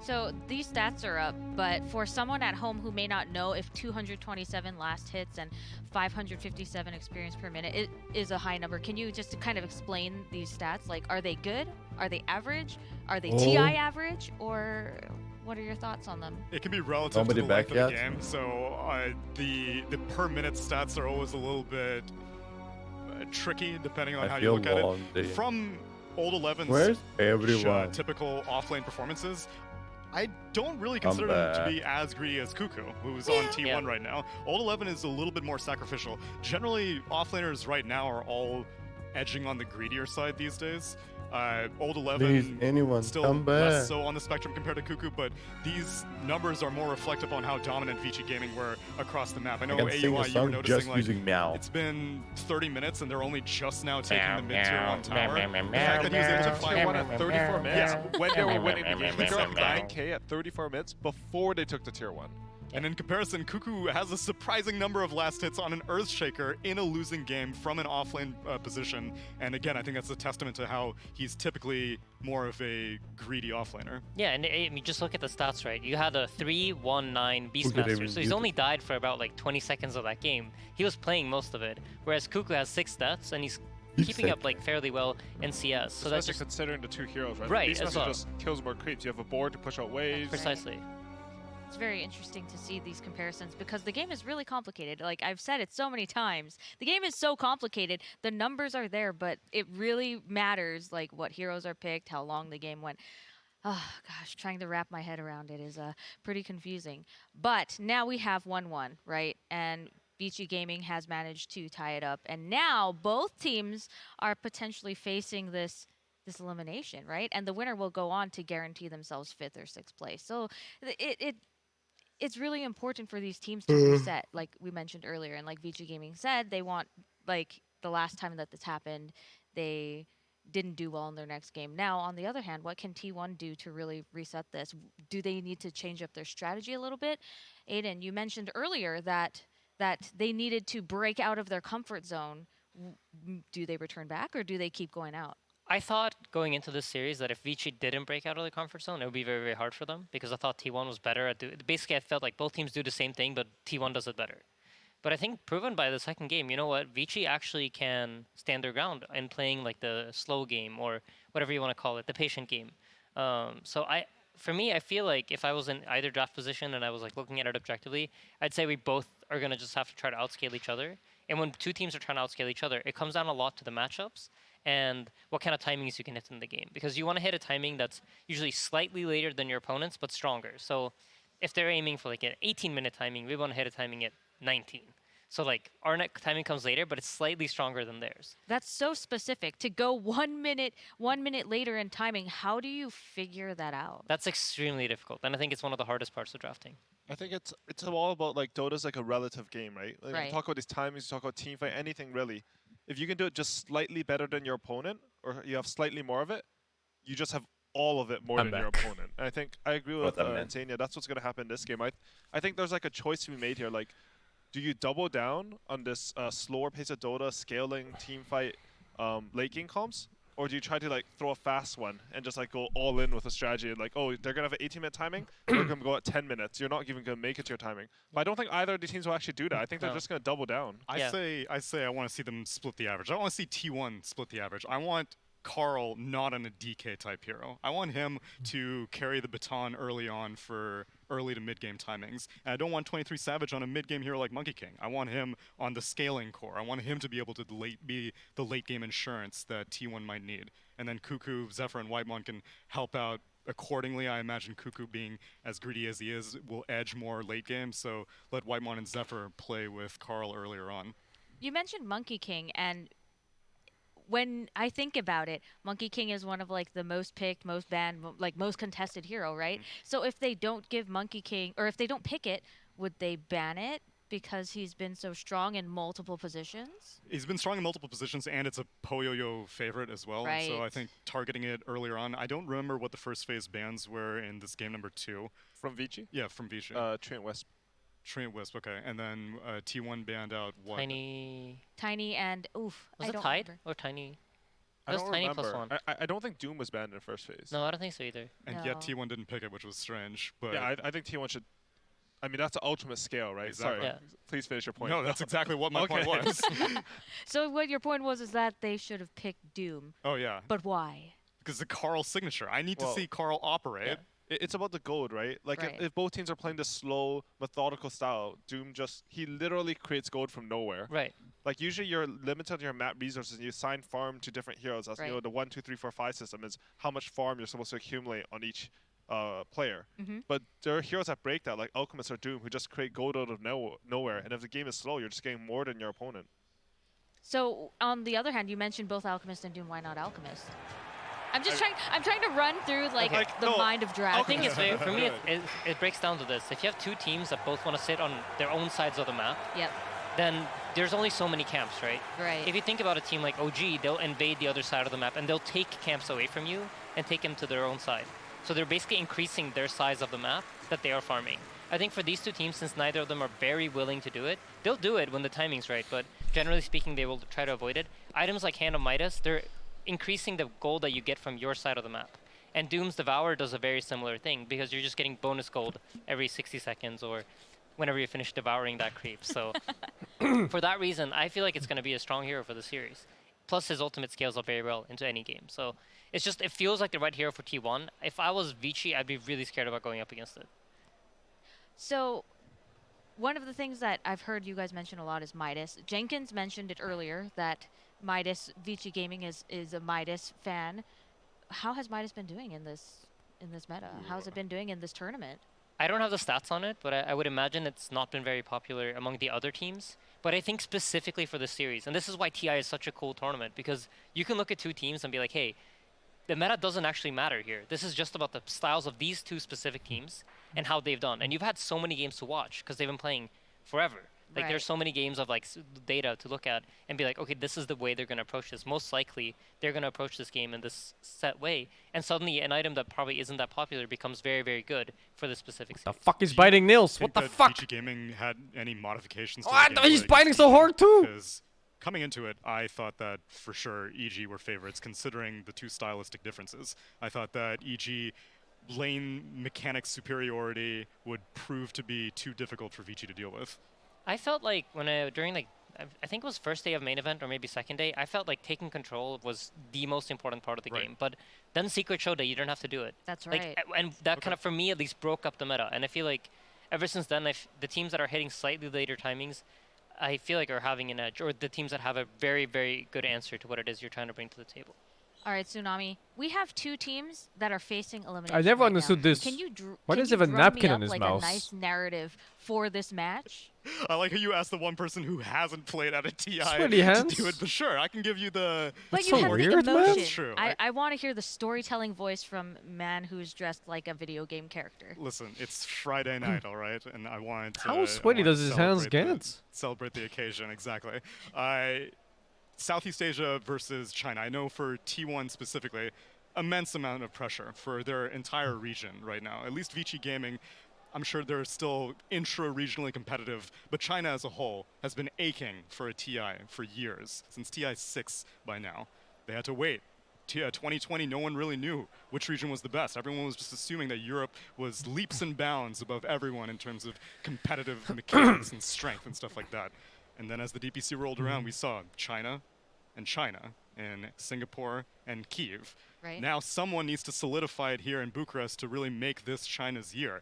So these stats are up, but for someone at home who may not know if 227 last hits and 557 experience per minute is a high number, can you just kind of explain these stats? Like, are they good? Are they average? Are they TI average? Or what are your thoughts on them? It can be relative to the length of the game, so the per minute stats are always a little bit tricky depending on how you look at it. From Old 11's typical offlane performances, I don't really consider them to be as greedy as Cuckoo, who's on T1 right now. Old 11 is a little bit more sacrificial. Generally, offlaners right now are all edging on the greedier side these days. Old 11 still less so on the spectrum compared to Cuckoo, but these numbers are more reflective on how dominant Vici Gaming were across the map. I know AUI, you were noticing like it's been 30 minutes and they're only just now taking the mid-tier 1 tower. The fact that he was able to Tier 1 at 34 minutes Yeah. when they were winning the game. They got 9k at 34 minutes before they took the tier 1. And in comparison, Cuckoo has a surprising number of last hits on an Earthshaker in a losing game from an offlane position. And again, I think that's a testament to how he's typically more of a greedy offlaner. Yeah, and I mean, just look at the stats, right? You had a 3-1-9 Beastmaster, so he's only died for about like 20 seconds of that game. He was playing most of it, whereas Cuckoo has 6 deaths, and he's keeping up like fairly well in CS. So that's just considering the 2 heroes, right? Right, Beastmaster just kills more creeps. You have a board to push out waves. Precisely. It's very interesting to see these comparisons because the game is really complicated. Like I've said it so many times, the game is so complicated. The numbers are there, but it really matters like what heroes are picked, how long the game went. Oh gosh, trying to wrap my head around it is pretty confusing. But now we have 1-1, right? And Vici Gaming has managed to tie it up, and now both teams are potentially facing this elimination, right? And the winner will go on to guarantee themselves 5th or 6th place. So it's really important for these teams to reset, like we mentioned earlier. And like Vici Gaming said, they want, like, the last time that this happened, they didn't do well in their next game. Now, on the other hand, what can T1 do to really reset this? Do they need to change up their strategy a little bit? Aiden, you mentioned earlier that they needed to break out of their comfort zone. Do they return back, or do they keep going out? I thought going into this series that if Vici didn't break out of the comfort zone, it would be very, very hard for them because I thought T1 was better at basically I felt like both teams do the same thing, but T1 does it better. But I think proven by the second game, you know what, Vici actually can stand their ground in playing like the slow game or whatever you want to call it, the patient game. For me, I feel like if I was in either draft position and I was like looking at it objectively, I'd say we both are going to just have to try to outscale each other. And when 2 teams are trying to outscale each other, it comes down a lot to the matchups and what kind of timings you can hit in the game. Because you want to hit a timing that's usually slightly later than your opponents, but stronger. So if they're aiming for like an 18-minute timing, we want to hit a timing at 19. So like our timing comes later, but it's slightly stronger than theirs. That's so specific. To go 1 minute later in timing, how do you figure that out? That's extremely difficult, and I think it's one of the hardest parts of drafting. I think it's all about like Dota's like a relative game, right? Like Right. you talk about these timings, you talk about team fight, anything really. If you can do it just slightly better than your opponent, or you have slightly more of it, you just have all of it more I'm than your back. opponent. And I think I agree with Tania. That's what's going to happen in this game. I think there's like a choice to be made here. Like, do you double down on this slower pace of Dota, scaling team fight late game comps? Or do you try to like throw a fast one and just like go all in with a strategy and like, oh, they're gonna have an 18-minute timing, they're gonna go at 10 minutes. You're not even gonna make it to your timing. But I don't think either of the teams will actually do that. I think they're just gonna double down. I say I want to see them split the average. I want to see T1 split the average. I want Carl not on a DK type hero. I want him to carry the baton early on for early to mid game timings. And I don't want 23 Savage on a mid game hero like Monkey King. I want him on the scaling core. I want him to be able to be the late game insurance that T1 might need. And then Cuckoo, Zephyr, and Whitemon can help out accordingly. I imagine Cuckoo, being as greedy as he is, will edge more late game. So let Whitemon and Zephyr play with Carl earlier on. You mentioned Monkey King, and when I think about it, Monkey King is one of like the most picked, most banned, like most contested hero, right? So if they don't give Monkey King, or if they don't pick it, would they ban it because he's been so strong in multiple positions? He's been strong in multiple positions, and it's a Poyoyo favorite as well. Right. So I think targeting it earlier on. I don't remember what the first phase bans were in this game number 2. From Vici? Yeah, from Vici. Trent Wisp. Trent Wisp, okay. And then T1 banned out what? Tiny and oof. Was I it don't Tide remember. or Tiny? I It was don't Tiny remember. +1. I don't think Doom was banned in the first phase. No, I don't think so either. And yet T1 didn't pick it, which was strange. But yeah, I think T1 should. I mean, that's the ultimate scale, right? Exactly. Sorry. Yeah. Please finish your point. No, that's exactly what my point was. So what your point was is that they should have picked Doom. Oh, yeah. But why? Because the Carl signature. I need to see Carl operate. Yeah. It's about the gold, right? Like, Right. if both teams are playing this slow, methodical style, Doom he literally creates gold from nowhere. Right. Like, usually you're limited on your map resources, and you assign farm to different heroes. That's, you know, the 1, 2, 3, 4, 5 system is how much farm you're supposed to accumulate on each player. But there are heroes that break that, like Alchemist or Doom, who just create gold out of nowhere. And if the game is slow, you're just getting more than your opponent. So on the other hand, you mentioned both Alchemist and Doom. Why not Alchemist? I'm trying to run through the mind of draft. I think it's for me. It breaks down to this: if you have two teams that both want to sit on their own sides of the map, then there's only so many camps, right? Right. If you think about a team like OG, they'll invade the other side of the map and they'll take camps away from you and take them to their own side. So they're basically increasing their size of the map that they are farming. I think for these two teams, since neither of them are very willing to do it, they'll do it when the timing's right, but generally speaking, they will try to avoid it. Items like Hand of Midas, they're increasing the gold that you get from your side of the map. And Doom's Devour does a very similar thing because you're just getting bonus gold every 60 seconds or whenever you finish devouring that creep. So for that reason, I feel like it's going to be a strong hero for the series. Plus his ultimate scales up very well into any game. So it's just, it feels like the right hero for T1. If I was Vici, I'd be really scared about going up against it. So one of the things that I've heard you guys mention a lot is Midas. Jenkins mentioned it earlier that Midas, Vici Gaming is a Midas fan. How has Midas been doing in this meta? How's it been doing in this tournament? I don't have the stats on it, but I would imagine it's not been very popular among the other teams. But I think specifically for this series, and this is why TI is such a cool tournament, because you can look at two teams and be like, hey, the meta doesn't actually matter here. This is just about the styles of these two specific teams and how they've done. And you've had so many games to watch because they've been playing forever. Like there's so many games of like data to look at and be like, okay, this is the way they're going to approach this. Most likely, they're going to approach this game in this set way. And suddenly, an item that probably isn't that popular becomes very, very good for this specific series. The fuck is biting nails? What the fuck? Vici Gaming had any modifications? He's biting so hard too. Because coming into it, I thought that for sure EG were favorites, considering the two stylistic differences. I thought that EG lane mechanics superiority would prove to be too difficult for Vici to deal with. I felt like during like, I think it was first day of main event or maybe second day, I felt like taking control was the most important part of the game. But then Secret showed that you don't have to do it. That's right. And that kind of, for me at least, broke up the meta. And I feel like ever since then, the teams that are hitting slightly later timings, I feel like are having an edge, or the teams that have a very, very good answer to what it is you're trying to bring to the table. All right, Tsunami. We have two teams that are facing elimination. I never right understood now. this. Can you Why does he have a napkin in his like mouth? A nice narrative for this match? I like how you asked the one person who hasn't played at a TI Sweaty to hands. do it, but sure, I can give you the... But you so have weird, the man. emotion. That's true. I want to hear the storytelling voice from man who's dressed like a video game character. Listen, it's Friday night, all right? And I want to... How sweaty does his hands get? Celebrate the occasion, exactly. Southeast Asia versus China. I know for T1 specifically, immense amount of pressure for their entire region right now. At least Vici Gaming, I'm sure they're still intra-regionally competitive, but China as a whole has been aching for a TI for years, since TI 6 by now. They had to wait. 2020, no one really knew which region was the best. Everyone was just assuming that Europe was leaps and bounds above everyone in terms of competitive mechanics and strength and stuff like that. And then as the DPC rolled around, we saw China, and Singapore, and Kyiv. Right. Now someone needs to solidify it here in Bucharest to really make this China's year.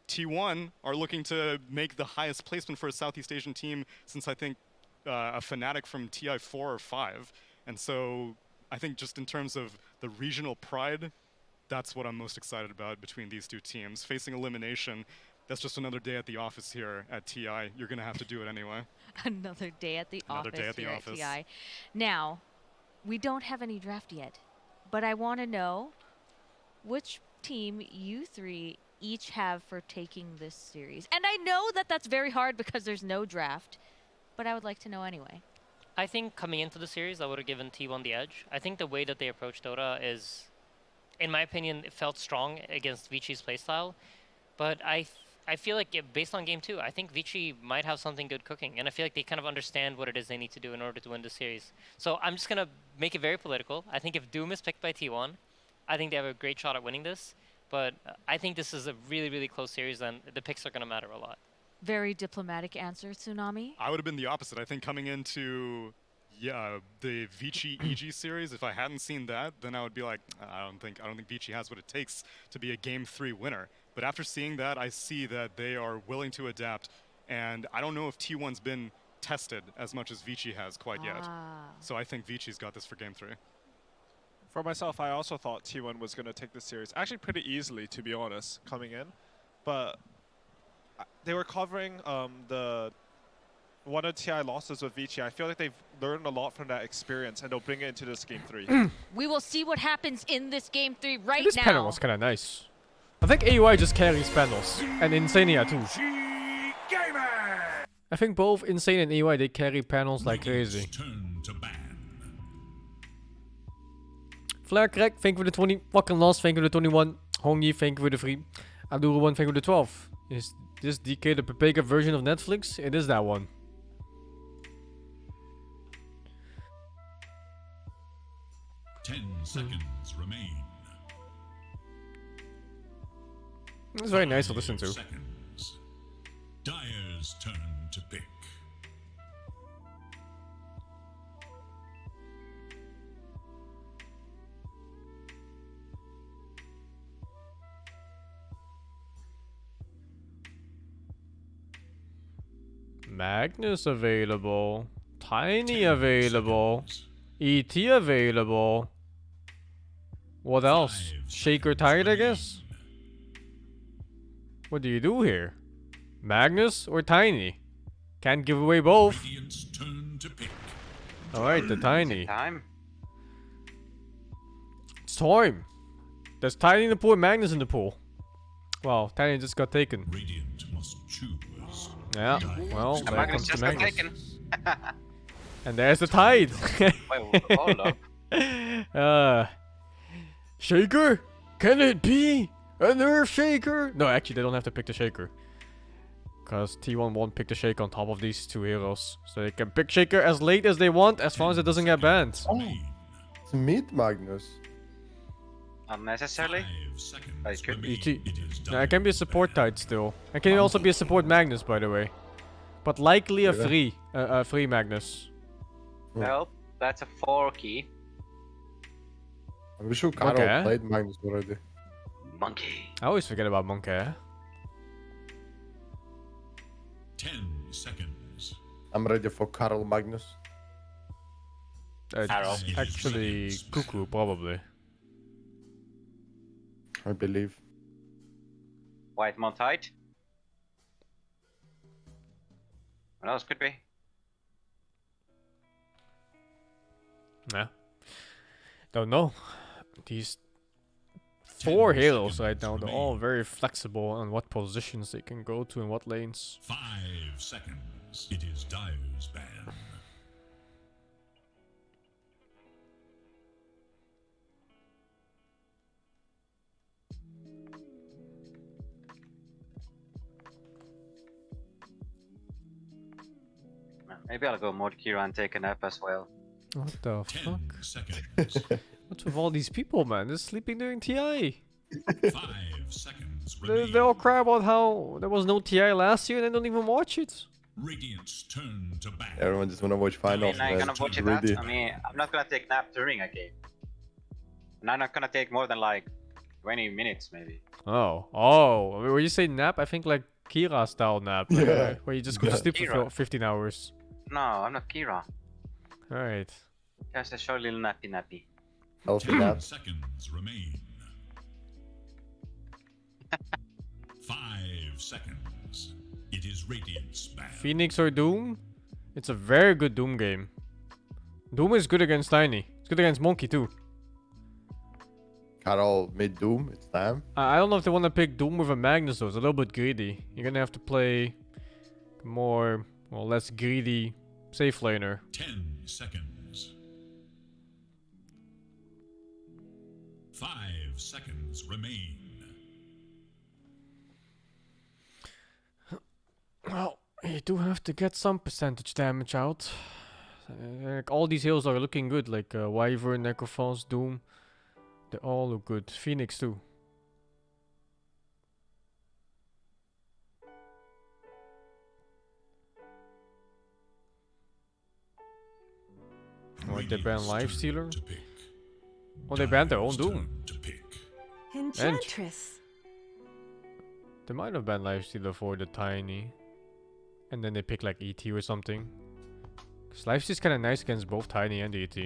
T1 are looking to make the highest placement for a Southeast Asian team since I think a Fnatic from TI 4 or 5. And so I think just in terms of the regional pride, that's what I'm most excited about between these two teams. Facing elimination, that's just another day at the office here at TI. You're going to have to do it anyway. Another day at the office here at TI. Now, we don't have any draft yet, but I want to know which team you three each have for taking this series. And I know that that's very hard because there's no draft, but I would like to know anyway. I think coming into the series, I would have given T1 the edge. I think the way that they approached Dota is, in my opinion, it felt strong against Vici's playstyle. But I feel like based on game 2, I think Vici might have something good cooking. And I feel like they kind of understand what it is they need to do in order to win the series. So I'm just going to make it very political. I think if Doom is picked by T1, I think they have a great shot at winning this. But I think this is a really, really close series, and the picks are going to matter a lot. Very diplomatic answer, Tsunami. I would have been the opposite. I think coming into the Vici EG series, if I hadn't seen that, then I would be like, I don't think Vici has what it takes to be a game 3 winner. But after seeing that, I see that they are willing to adapt, and I don't know if T1's been tested as much as Vici has quite yet. So I think Vici's got this for game 3. For myself, I also thought T1 was going to take this series, actually pretty easily, to be honest, coming in. But they were covering one of TI losses with Vici. I feel like they've learned a lot from that experience, and they'll bring it into this game 3. We will see what happens in this game 3 right now. This panel was kind of nice. I think AUI just carries panels, and Insania too. I think both Insane and AUI, they carry panels like crazy. Flair Crack, thank you for the 20. Fucking Lost, thank you for the 21. Hongyi, thank you for the 3. Abdul1, thank you for the 12. Is this DK the Pepega version of Netflix? It is that one. Ten seconds remain. It's very nice to listen to. Seconds. Dire's turn to pick. Magnus available. Tiny available. ET available. What else? Shaker tired, I guess? What do you do here? Magnus or Tiny? Can't give away both. Alright, the Tiny. It's time. There's Tiny in the pool and Magnus in the pool. Wow, Tiny just got taken. Radiant must choose. Yeah, well, there Magnus comes just the got Magnus. taken. And there's the Tide. Wait, hold up. Shaker? Can it be? A nerf shaker? No, actually, they don't have to pick the shaker. Because T1 won't pick the shaker on top of these two heroes. So they can pick shaker as late as they want, as long as it doesn't get banned. Oh, it's mid Magnus. Unnecessarily? It could be. ET. No, it can be a support Tide still. It can also be a support Magnus, by the way. But likely a free Magnus. Well, that's a 4 key. I'm sure Karol played Magnus already. Monkey. I always forget about Monkey. 10 seconds. I'm ready for Karol Magnus. Actually, Cuckoo, probably. I believe. White Mount Tide. What else could be? Yeah. Don't know. These 4 heroes right now, they're all very flexible on what positions they can go to and what lanes. 5 seconds. It is Dire's ban. Maybe I'll go mod Kira and take a nap as well. What the 10 fuck? seconds. What's with all these people, man? They're sleeping during TI. 5 seconds remain. They all cry about how there was no TI last year and they don't even watch it. Radiant's turn to battle. Everyone just wanna watch finals. I'm gonna watch it Greedy. after. I mean, I'm not gonna take nap during a game. And I'm not gonna take more than like 20 minutes maybe. Oh. Oh. When you say nap, I think like Kira style nap. Yeah. Where you just go to sleep for Kira. 15 hours. No, I'm not Kira. Alright. Just a short little nappy. Healthy 10 nap. seconds remain. 5 seconds. It is Radiant's battle. Phoenix or Doom? It's a very good Doom game. Doom is good against Tiny. It's good against Monkey too. Carol mid Doom, it's time. I don't know if they want to pick Doom with a Magnus though. It's a little bit greedy. You're gonna have to play more, well, less greedy safe laner. 10 seconds. 5 seconds remain. Well, you do have to get some percentage damage out. Like, all these heroes are looking good, like Wyvern, Necrophos, Doom. They all look good. Phoenix too. What, they banned Lifestealer? Oh, they banned their own Doom. Enchantress. They might have banned Lifestealer for the Tiny. And then they pick like ET or something. Because Lifestealer's kind of nice against both Tiny and ET.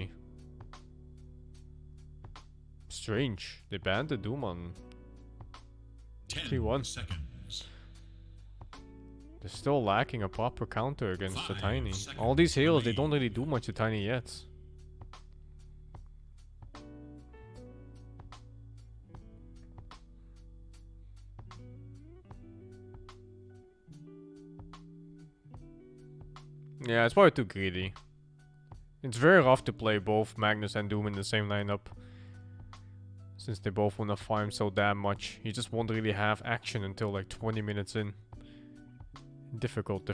Strange. They banned the Doom on 3-1. Seconds. They're still lacking a proper counter against the Tiny. All these heroes, they don't really do much to Tiny yet. Yeah, it's probably too greedy. It's very rough to play both Magnus and Doom in the same lineup. Since they both want to farm so damn much. You just won't really have action until like 20 minutes in. Difficult.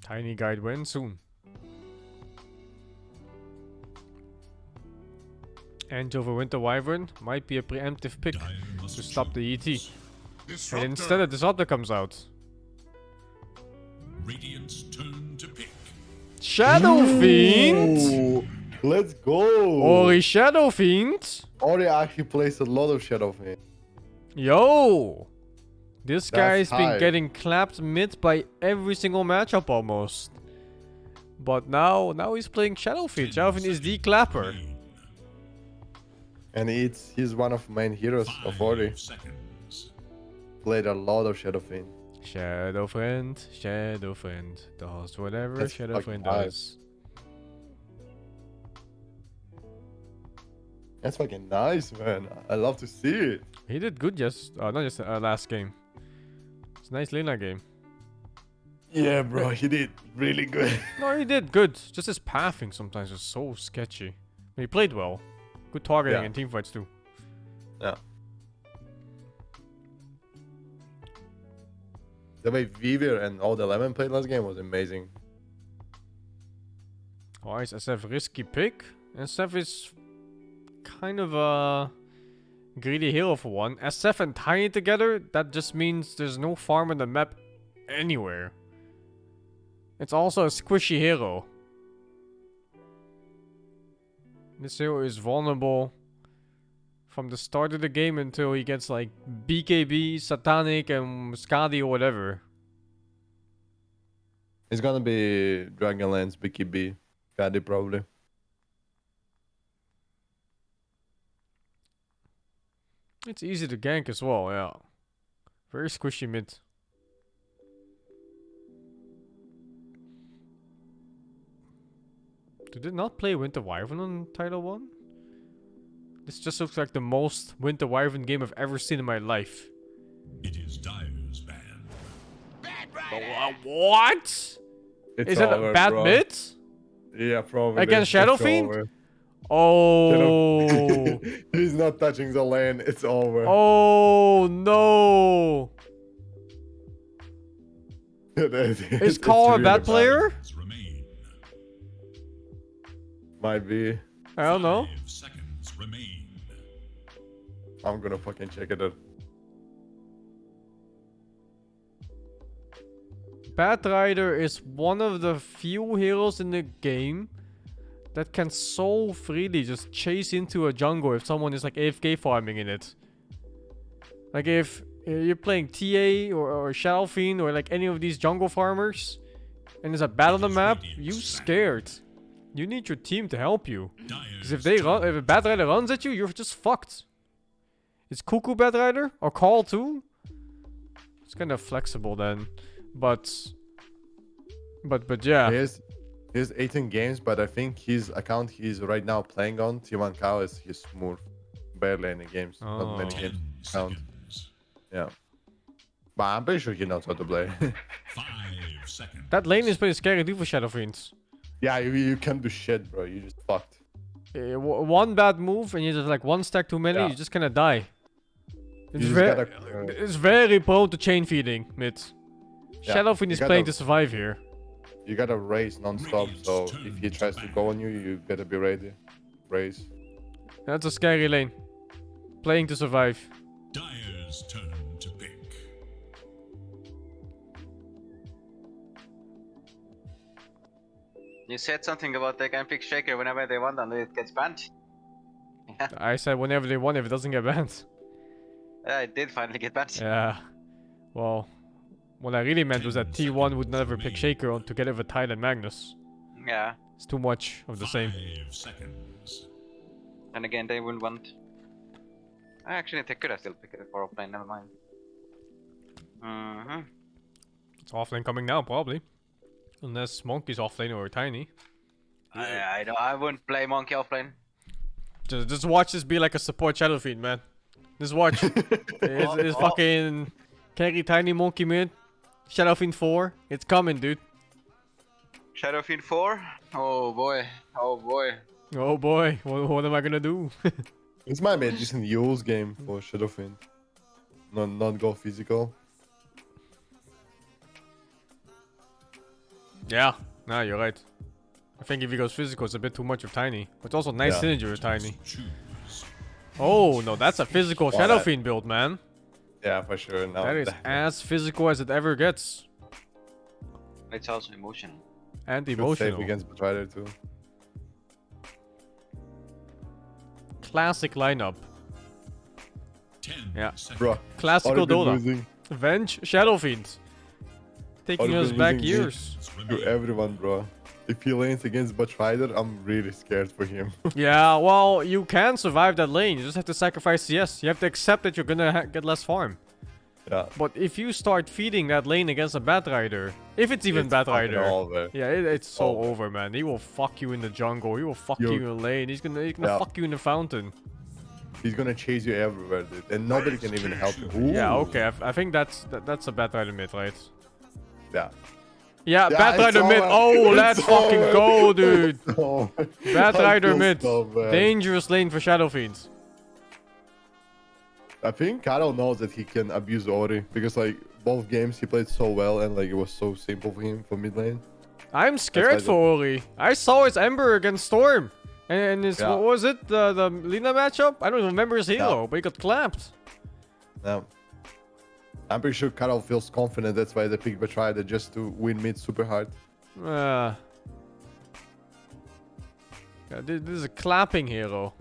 Tiny guide win soon. Edge over Winter Wyvern might be a preemptive pick to stop the ET. And instead a Disruptor comes out. Radiant's turn to pick. Shadow Fiend! Ooh, let's go! Ori Shadow Fiend! Ori actually plays a lot of Shadow Fiend. Yo! This guy's That's been high. getting clapped mid by every single matchup almost. But now he's playing Shadow Fiend. Shadow Fiend is the clapper. And he's one of the main heroes of Ori. Played a lot of Shadow Fiend. Shadow Friend does whatever That's Shadow fucking Friend high. does. That's fucking nice, man. I love to see it. He did good last game. It's a nice Lena game. Yeah, bro, he did really good. No, he did good. Just his pathing sometimes is so sketchy. But he played well. Good targeting Yeah. in teamfights too. Yeah. The way Weaver and all the Lemon played last game was amazing. Why is SF risky pick? SF is kind of a greedy hero for one. SF and Tiny together, that just means there's no farm on the map anywhere. It's also a squishy hero. This hero is vulnerable from the start of the game until he gets like BKB, Satanic, and Skadi or whatever. It's gonna be Dragonlance, BKB, Caddy probably. It's easy to gank as well, yeah. Very squishy mid. Did it not play Winter Wyvern on Title 1? This just looks like the most Winter Wyvern game I've ever seen in my life. It is Dire's ban. What? It's Is that a over, bad bro. mid? Yeah, probably. Against Shadow It's Fiend? over. Oh. He's not touching the lane. It's over. Oh no. Is Carl a bad player? Might be. I don't know. 5 seconds remain. I'm gonna fucking check it out. Batrider is one of the few heroes in the game that can so freely just chase into a jungle if someone is like AFK farming in it. Like if you're playing TA or Shadow Fiend or like any of these jungle farmers and there's a bat on the map, you scared. You need your team to help you. Because if a Batrider runs at you, you're just fucked. Is Cuckoo Batrider? Or Call too? It's kind of flexible then. But yeah. He has 18 games, but I think his account he's right now playing on, T1 Cow, is his smooth. Barely any games. Not many games count. Yeah. But I'm pretty sure he knows how to play. 5 seconds. That lane is pretty scary too for Shadow Fiends. Yeah, you can't do shit, bro. You just fucked. One bad move and you just like one stack too many, you just gonna die. It's very prone to chain feeding, mid. Yeah, Shadow Fiend is playing to survive here. You gotta raise non-stop, so if he tries to go on you, you gotta be ready. Raise. That's a scary lane. Playing to survive. Dire's turn to pick. You said something about they can pick Shaker whenever they want and it gets banned. Yeah. I said whenever they want if it doesn't get banned. Yeah, it did finally get banned. Yeah. Well, what I really meant was that T1 would never pick Shaker on together with Tide and Magnus. Yeah. It's too much of the same. 5 seconds. And again, they wouldn't want. Actually, they could have still picked it for offlane, never mind. It's offlane coming now, probably. Unless Monkey's offlane or Tiny. I wouldn't play Monkey offlane. Just watch this be like a support Shadow Fiend, man. Just watch. It's fucking carry Tiny Monkey mid. Shadow Fiend 4. It's coming, dude. Shadow Fiend 4? Oh boy. Oh boy. Oh boy. What am I gonna do? This might be a decent Yule's game for Shadow Fiend. Not go physical. Yeah. Nah, you're right. I think if he goes physical, it's a bit too much of Tiny. But also nice synergy with Tiny. Oh, no, that's a physical Shadow Fiend build, man. Yeah, for sure. No, that is as physical as it ever gets. It's also emotional. And emotional. Safe against Batrider too. Classic lineup. 10 yeah. Bro. Classical Dota. Venge, Shadow Fiend. Taking us back years. To everyone, bro. If he lanes against Batrider, I'm really scared for him. Yeah, well, you can survive that lane. You just have to sacrifice CS. You have to accept that you're gonna get less farm. Yeah. But if you start feeding that lane against a Batrider, if it's even Batrider, yeah, it's so over, man. He will fuck you in the jungle. He will fuck you in the lane. He's gonna fuck you in the fountain. He's gonna chase you everywhere, dude, and nobody can even help you. Ooh. Yeah, okay. I think that's a Batrider mid, right? Yeah. Yeah, Batrider mid. Oh, let's fucking go, dude. Batrider mid. Dangerous lane for Shadow Fiends. I think Karol knows that he can abuse Ori because like both games he played so well and like it was so simple for him for mid lane. I'm scared for Ori. I saw his Ember against Storm. And his, what was it? The Lina matchup? I don't even remember his hero, but he got clapped. Yeah. I'm pretty sure Karol feels confident, that's why they picked Batrider just to win mid super hard. Yeah, this is a clapping hero.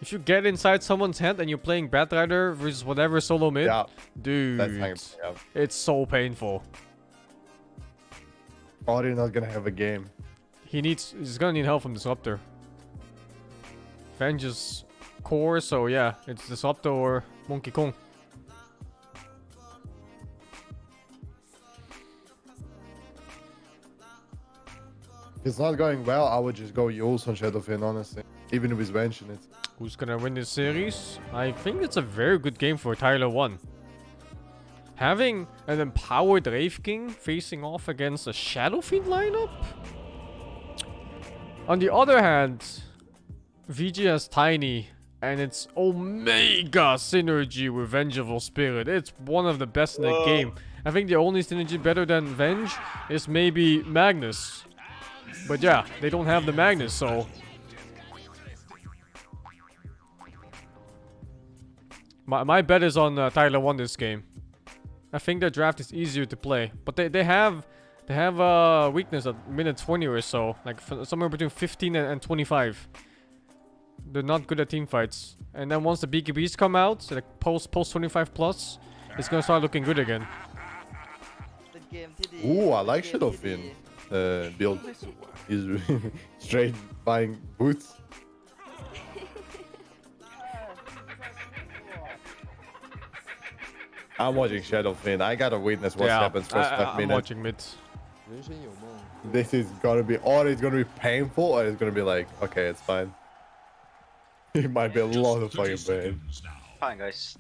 If you get inside someone's head and you're playing Batrider versus whatever solo mid, dude, it's so painful. Ori not gonna have a game. He's gonna need help from Disruptor. Venge is core, so yeah, it's Disruptor or Monkey Kong. If it's not going well, I would just go Yules on Shadow Fiend, honestly. Even with Venge in it. Who's gonna win this series? I think it's a very good game for Tyler 1. Having an empowered Wraith King facing off against a Shadow Fiend lineup? On the other hand, VG has Tiny, and it's Omega synergy with Vengeful Spirit. It's one of the best in the game. I think the only synergy better than Venge is maybe Magnus. But yeah, they don't have the Magnus, so... My bet is on Tyler 1 this game. I think their draft is easier to play. But they have a weakness at minute 20 or so. Like somewhere between 15 and 25. They're not good at team fights. And then once the BKBs come out, so like post 25 plus, it's gonna start looking good again. Ooh, I like Shadowfin build. He's straight buying boots. I'm watching Shadowfin. I gotta witness what happens first 5 minutes. I'm watching mid. This is gonna be, or it's gonna be painful, or it's gonna be like, okay, it's fine. It might be a lot of fucking pain. Fine, guys.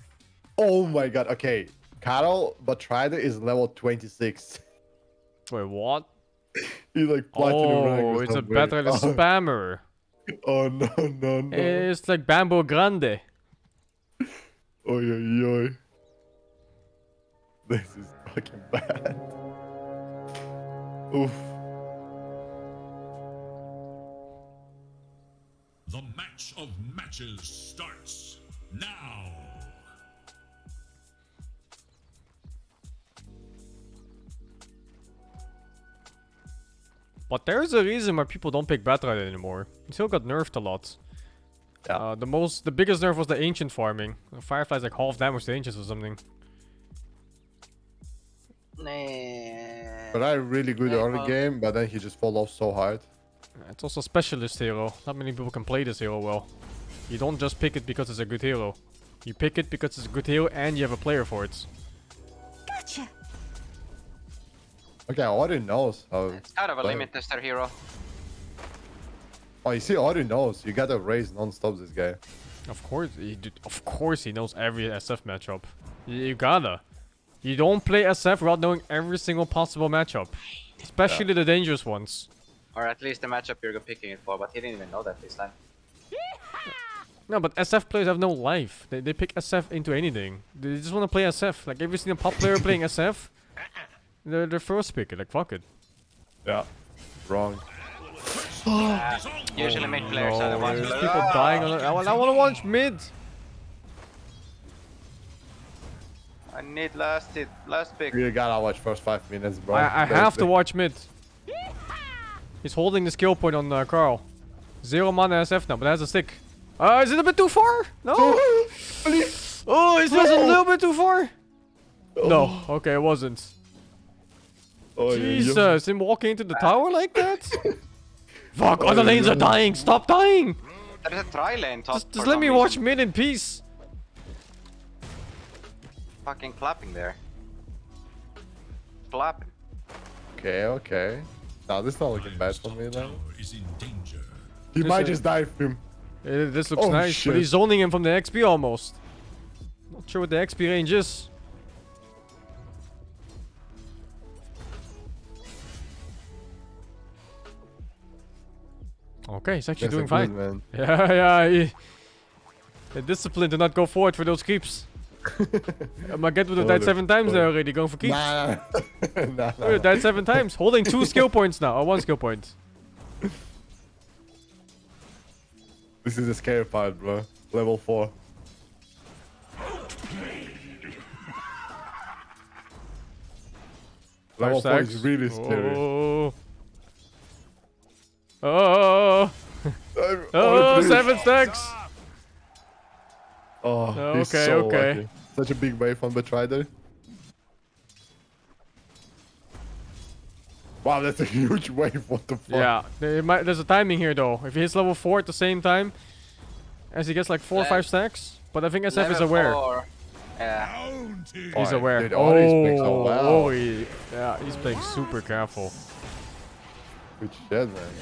Oh my god, okay. Carol Batrider is level 26. Wait, what? He's like platinum rank or it's a something. battle spammer. Oh no. It's like Bamboo Grande. Oi, oi, oi. This is fucking bad. Oof. The match of matches starts now. But there's a reason why people don't pick Batrider anymore. It still got nerfed a lot. Yeah. The biggest nerf was the ancient farming. Firefly's like half damage to ancients or something. Nah. But I really good early game, but then he just fall off so hard. It's also a specialist hero. Not many people can play this hero well. You don't just pick it because it's a good hero. You pick it because it's a good hero and you have a player for it. Gotcha. Okay, Ori knows how. It's kind of a limit tester hero. Oh, you see, Ori knows. You gotta raise non-stop this guy. Of course he knows every SF matchup. You gotta. You don't play SF without knowing every single possible matchup. Especially the dangerous ones. Or at least the matchup you're picking it for, but he didn't even know that this time. No, but SF players have no life. They pick SF into anything. They just want to play SF. Like, every single pop player playing SF, they're the first pick. Like, fuck it. Yeah. Wrong. Usually mid players are the ones There's who people dying on it. I want to watch mid. I need last pick. You gotta watch first 5 minutes, bro. I have to watch mid. He's holding the skill point on Carl. 0 mana SF now, but has a stick. Is it a bit too far? No. Oh, is this a little bit too far? No. Okay, it wasn't. Oh, Jesus, him walking into the tower like that? Fuck, other lanes are dying. Stop dying. There's a tri-lane top. Just let me watch mid in peace. Fucking clapping there. Clapping. Okay. Now this is not looking bad for me then. Is in danger. He might just die from him. This looks nice, shit. but he's zoning him from the XP almost. Not sure what the XP range is. Okay, he's actually doing fine. Man. Yeah. The discipline to not go forward for those creeps. I might get with the died 7 times there already, going for keeps. Nah. Died 7 times, holding 2 skill points now, or 1 skill point. This is the scary part, bro. Level 4. Level 4 is really scary. Oh, 7 stacks. Oh, he's okay, so okay. lucky. Such a big wave on Batrider. Wow, that's a huge wave. What the fuck? Yeah, there's a timing here though. If he hits level 4 at the same time as he gets like 4 or 5 stacks, but I think SF is aware. 4. Yeah. He's aware. Dude, Ori's playing so well. He's playing super careful. Good shit, man.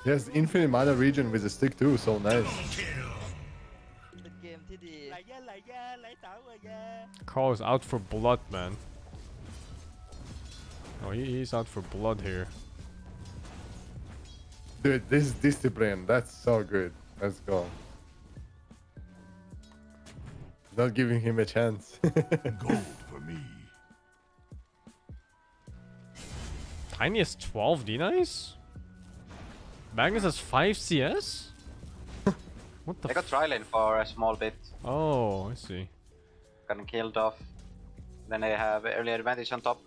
He has infinite mana region with a stick too, so nice. Carl is out for blood, man. Oh, he's out for blood here. Dude, this is discipline. That's so good. Let's go. Not giving him a chance. Gold for me. Tiny has 12 D-Nice? Magnus has 5 CS? What the I got tri-lane for a small bit. Oh, I see. Gotten killed off. Then they have early advantage on top.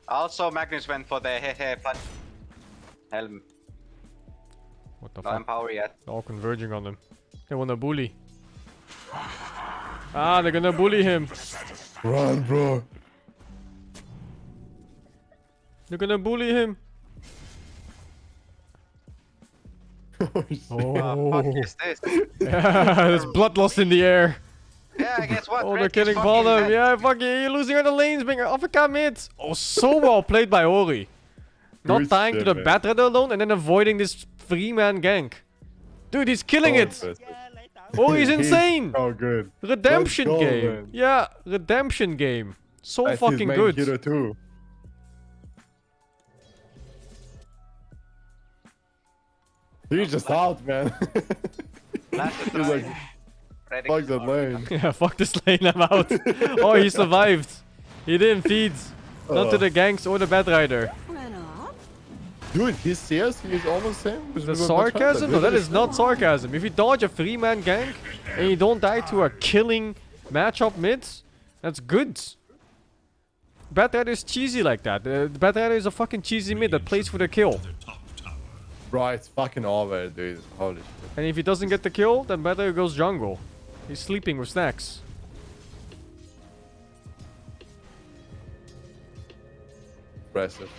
Also, Magnus went for the hehe fun helm. What the Not fuck? empower yet. They're all converging on him. They wanna bully. Ah, they're gonna bully him. Run, bro. They're gonna bully him. Oh, fuck is this? Yeah, there's blood loss in the air. Yeah, guess what? Oh, they're Red killing is bottom. fucking Yeah, fucking, you're losing on the lanes, being off a cam mid. Oh, so well played by Ori. Not Good dying to shit, the man. Bat Rider alone and then avoiding this 3-man gank. Dude, he's killing it. Ori's insane. So good. Redemption Let's go, game. man. Yeah, redemption game. So That's his fucking main good. hero too. He's just out, man. He's like, fuck that lane. Yeah, fuck this lane, I'm out. Oh, he survived. He didn't feed. Not to the ganks or the Bat Rider. Dude, his CS, he's almost same. The sarcasm? No, that is not sarcasm. If you dodge a 3-man gank and you don't die to a killing matchup mid, that's good. Bat Rider is cheesy like that. The Bat Rider is a fucking cheesy mid that plays for the kill. Bro, it's fucking over, dude. Holy shit. And if he doesn't get the kill, then Bat Rider goes jungle. He's sleeping with snacks. Impressive.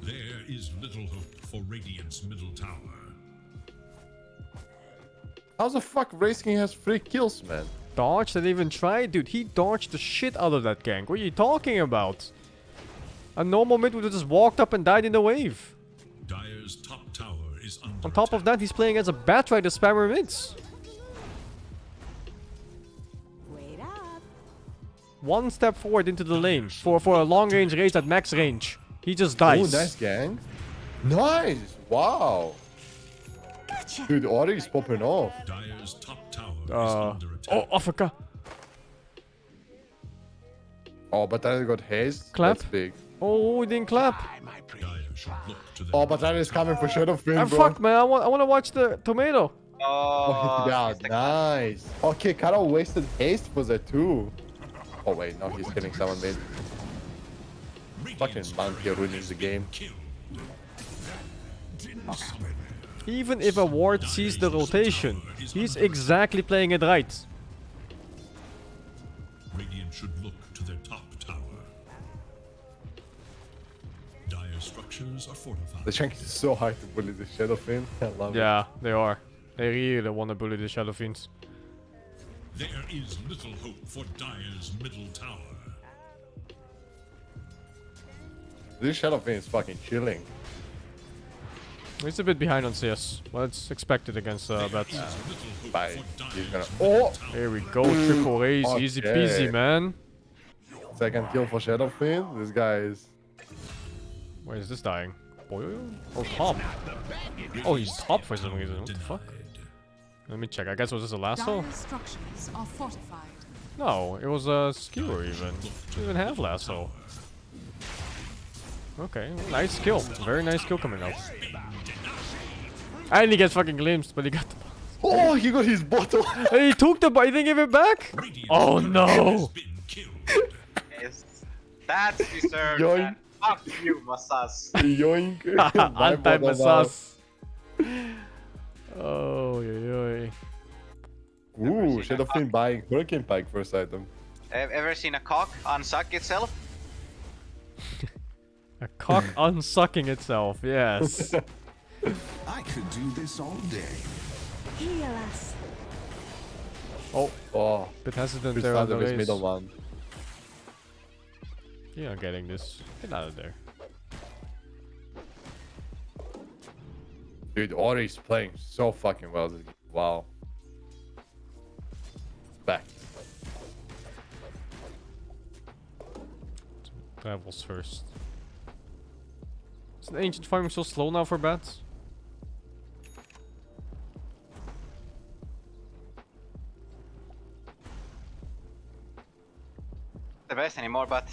There is little hope for Radiant's middle tower. How the fuck Race King has 3 kills, man? Dodged and even tried? Dude, he dodged the shit out of that gank. What are you talking about? A normal mid would have just walked up and died in the wave. Dire's top tower is under On top of that, he's playing as a Bat Rider spammer mids. Wait up. One step forward into the lane for a long range race at max range. He just dies. Oh, nice gang. Nice. Wow. Gotcha. Dude, Ori's popping off. Dire's top tower is under attack. Oh, Africa. Oh, but that got haste. Clap. That's big. Oh, he didn't clap. Dire should look to their Oh, but that is coming for Shadowfiend, Ah, bro. fuck, man. I want to watch the tomato. Oh, yeah, nice. Okay, Karol wasted haste for that too. Oh wait, no, he's killing someone mid. Fucking monkey ruining the game. Even if a ward sees the rotation, he's exactly playing it right. Radiant should look to their top tower. Dire structures are fortified. The chunk is so hard to bully the Shadowfiend. I love it. Yeah, they are. They really want to bully the Shadow Fiends. There is little hope for Dire's middle tower. This Shadowfiend is fucking chilling. He's a bit behind on CS. Well, it's expected against Bats. Bye. He's gonna. Oh! Here we go, triple A's, easy peasy, man. Second kill for Shadowfiend. This guy is. Where is this dying? Boy, oh, top. Oh, he's top for some reason. What the fuck? Let me check. I guess it was just a lasso? Dire structures are fortified. No, it was a skewer even. Didn't even have lasso. Okay, well, nice kill. Very nice kill coming out. And he gets fucking glimpsed, but he got the Oh, he got his bottle. He took the ball. He didn't give it back? Oh no! Yes. That's deserved. Yoink. Man. Fuck you, Masas. Yoink. Anti-Masas. Oh, yoy. Ooh, Shadowfiend buying Hurricane Pike first item. Ever seen a cock unsuck itself? A cock unsucking itself, yes. I could do this all day. Heal us. Oh, Bit hesitant Chris there on the Thunder is race. middle one. You're not getting this. Get out of there. Dude, Ori's playing so fucking well this game. Wow. Back. Travels first. Isn't ancient farming so slow now for bats? The best anymore, but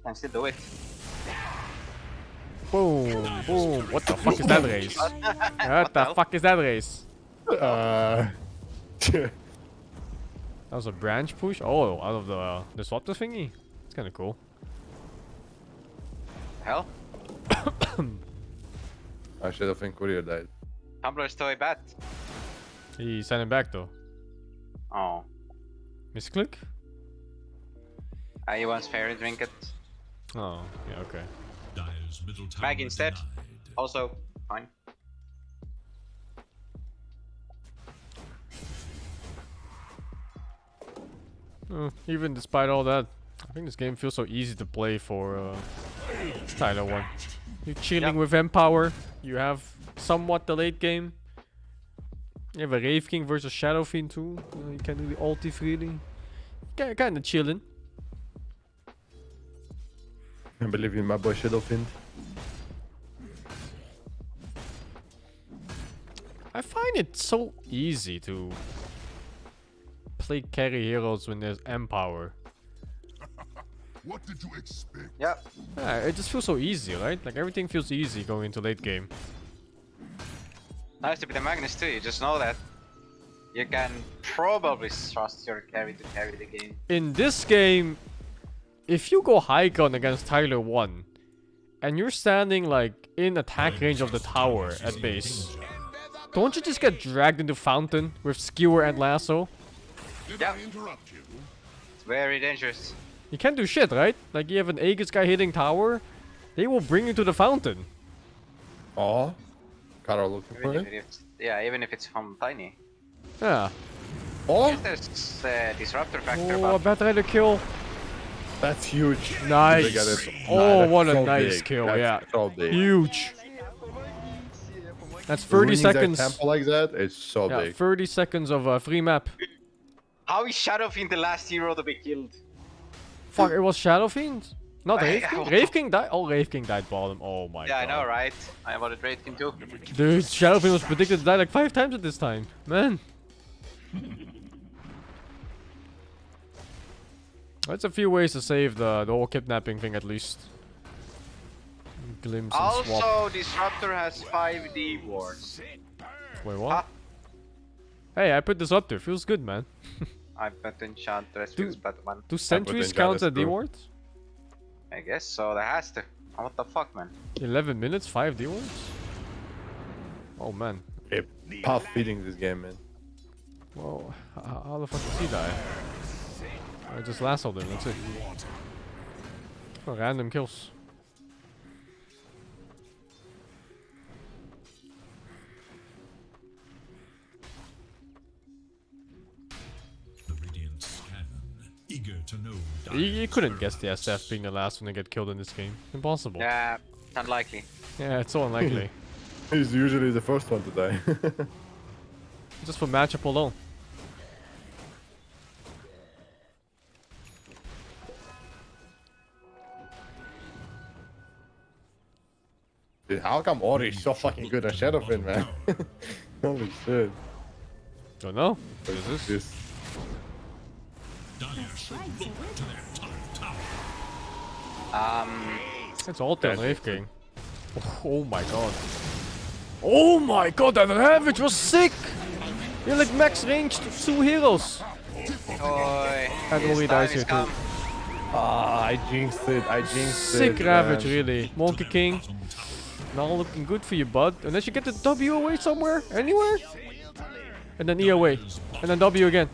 can still do it. Boom, boom. What the fuck is that race? What the fuck is that race? That was a branch push? Oh, out of the disruptor thingy? It's kinda cool. Hell? I should have think Courier died. Tumblr's toy bat. He sent him back though. Oh. Misclick? He wants fairy drink it. Oh, yeah, okay. Dire's middle tower Mag instead. denied. Also, fine. Even despite all that, I think this game feels so easy to play for Tyler 1. You're chilling with Empower. You have somewhat the late game. You have a Wraith King versus Shadow Fiend too. You can do the ulti freely. Kinda chilling. I believe in my boy Shadowfiend. I find it so easy to play carry heroes when there's Empower. What did you expect? Yeah. Yeah, it just feels so easy, right? Like everything feels easy going into late game. Nice to be the Magnus too, you just know that. You can probably trust your carry to carry the game. In this game, if you go high ground against Tyler 1, and you're standing like in attack range of the tower at base, don't you just get dragged into Fountain with Skewer and Lasso? Yeah. It's very dangerous. You can't do shit, right? Like you have an Aegis guy hitting tower, they will bring you to the Fountain. Oh, Carol looking for Even it. if it's, yeah, even if it's from Tiny. Yeah. Oh, Yes, there's disruptor factor. Oh, a but Bat Rider kill. that's huge. Nice. They got it. Oh, That's what a so nice big. kill. That's Yeah. so big. Huge. That's 30 Ruining their seconds. tempo like that, it's so Yeah, big. 30 seconds of free map. How is Shadow Fiend the last hero to be killed? Fuck, it was Shadow Fiend? Not Wraith King? Yeah. Wraith King died? Oh, Wraith King died bottom. Oh my god. Yeah, I know, right? I wanted Wraith King too. Dude, Shadow Fiend was predicted to die like 5 times at this time. Man. That's a few ways to save the whole kidnapping thing at least. Glimpse and swap. Also, Disruptor has 5D wards. Wait, what? Hey, I put this up there. Feels good, man. I bet Enchantress feels better one. Do sentries count as D-wards? I guess so, that has to. Oh, what the fuck, man? 11 minutes, 5 D-wards? Oh, man. Yep. Path feeding this game, man. Whoa, how the fuck does he die? I just lassoed him, that's it. Oh, random kills. Eager to know. You couldn't guess the SF being the last one to get killed in this game. Impossible. Yeah, it's unlikely. Yeah, it's so unlikely. He's usually the first one to die. Just for matchup alone. Dude, how come Ori is so fucking good at Shadowfiend, man? Holy shit. Don't know. What is this? It's all done, Wraith King. Oh my god. Oh my god, that Ravage was sick! You're like max ranged 2 heroes. Oi, And Ori dies here too. Ah, I jinxed it. I jinxed it. Sick Ravage, man. really. Monkey King. Not looking good for you, bud. Unless you get the W away somewhere, anywhere. And then E away. And then W again.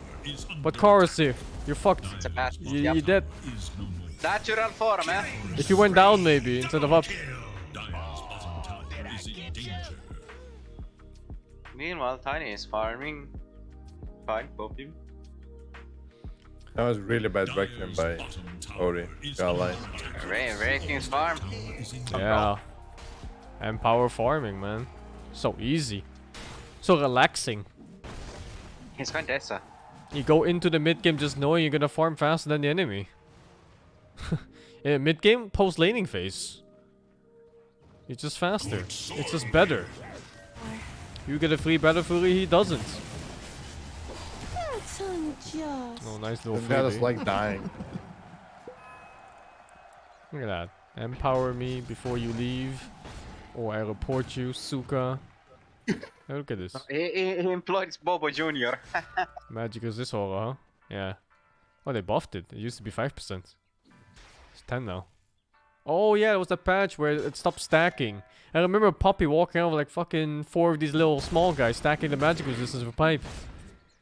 But Chorus here. You're fucked. You're dead. Natural form, man. If you went down maybe, instead of up. Meanwhile, Tiny is farming. Fine, both him. That was really bad backline by Ori. Gotta lie. Wraith King's farm. Yeah. And power farming, man. So easy. So relaxing. He's Quintessa. You go into the mid game just knowing you're gonna farm faster than the enemy. In mid game, post laning phase. He's just faster. It's just better. You get a free Battle Fury, he doesn't. That's unjust. Oh, nice little This guy is freebie. like dying. Look at that. Empower me before you leave. Or I report you, Suka. Look at this. He employed Bobo Jr. Magic is this aura, huh? Yeah. Oh, they buffed it. It used to be 5%. It's 10 now. Oh yeah, it was the patch where it stopped stacking. I remember Poppy walking around with like fucking 4 of these little small guys stacking the magic resistance of pipe.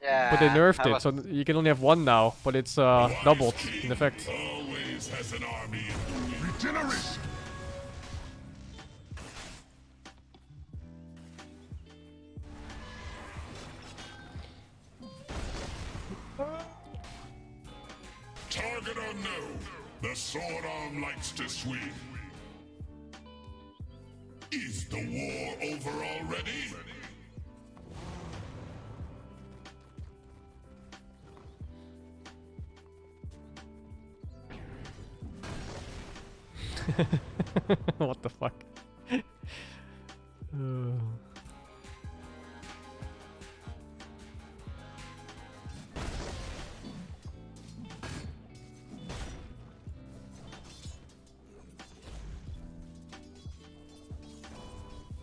Yeah. But they nerfed it, so you can only have 1 now, but it's doubled in effect. Always has an army. Regeneration. Target unknown. The sword arm likes to swing. Is the war over already? What the fuck?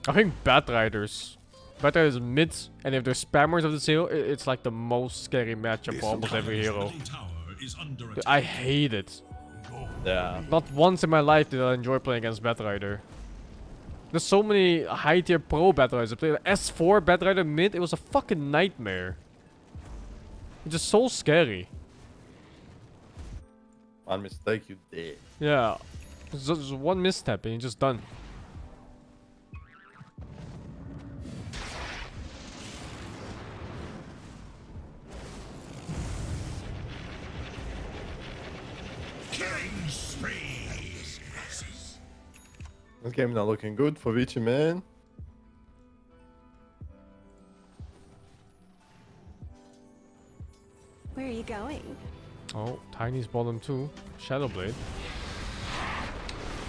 I think Batriders mid, and if they're spammers of the seal, it's like the most scary matchup for almost every hero. Dude, I hate it. Yeah. Not once in my life did I enjoy playing against Batrider. There's so many high tier pro Batriders. I played S4 Batrider mid, it was a fucking nightmare. It's just so scary. One mistake, you dead. Yeah. Just one misstep and you're just done. This game not looking good for Vici, man. Where are you going? Oh, Tiny's bottom too. Shadowblade.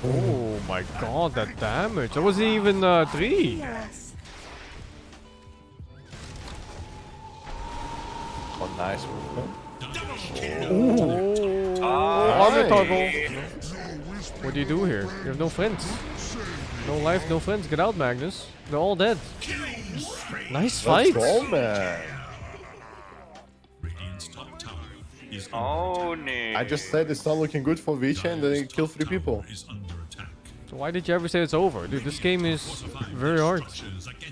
Oh my god, that damage. That wasn't even 3. Yes. Oh, nice movement. Oh, armor toggle. What do you do here? You have no friends. No life, no friends. Get out, Magnus. They're all dead. Nice fight. Let's go, man. Oh no. I just said it's not looking good for Vici and then he killed 3 people. So why did you ever say it's over? Dude, this game is very hard.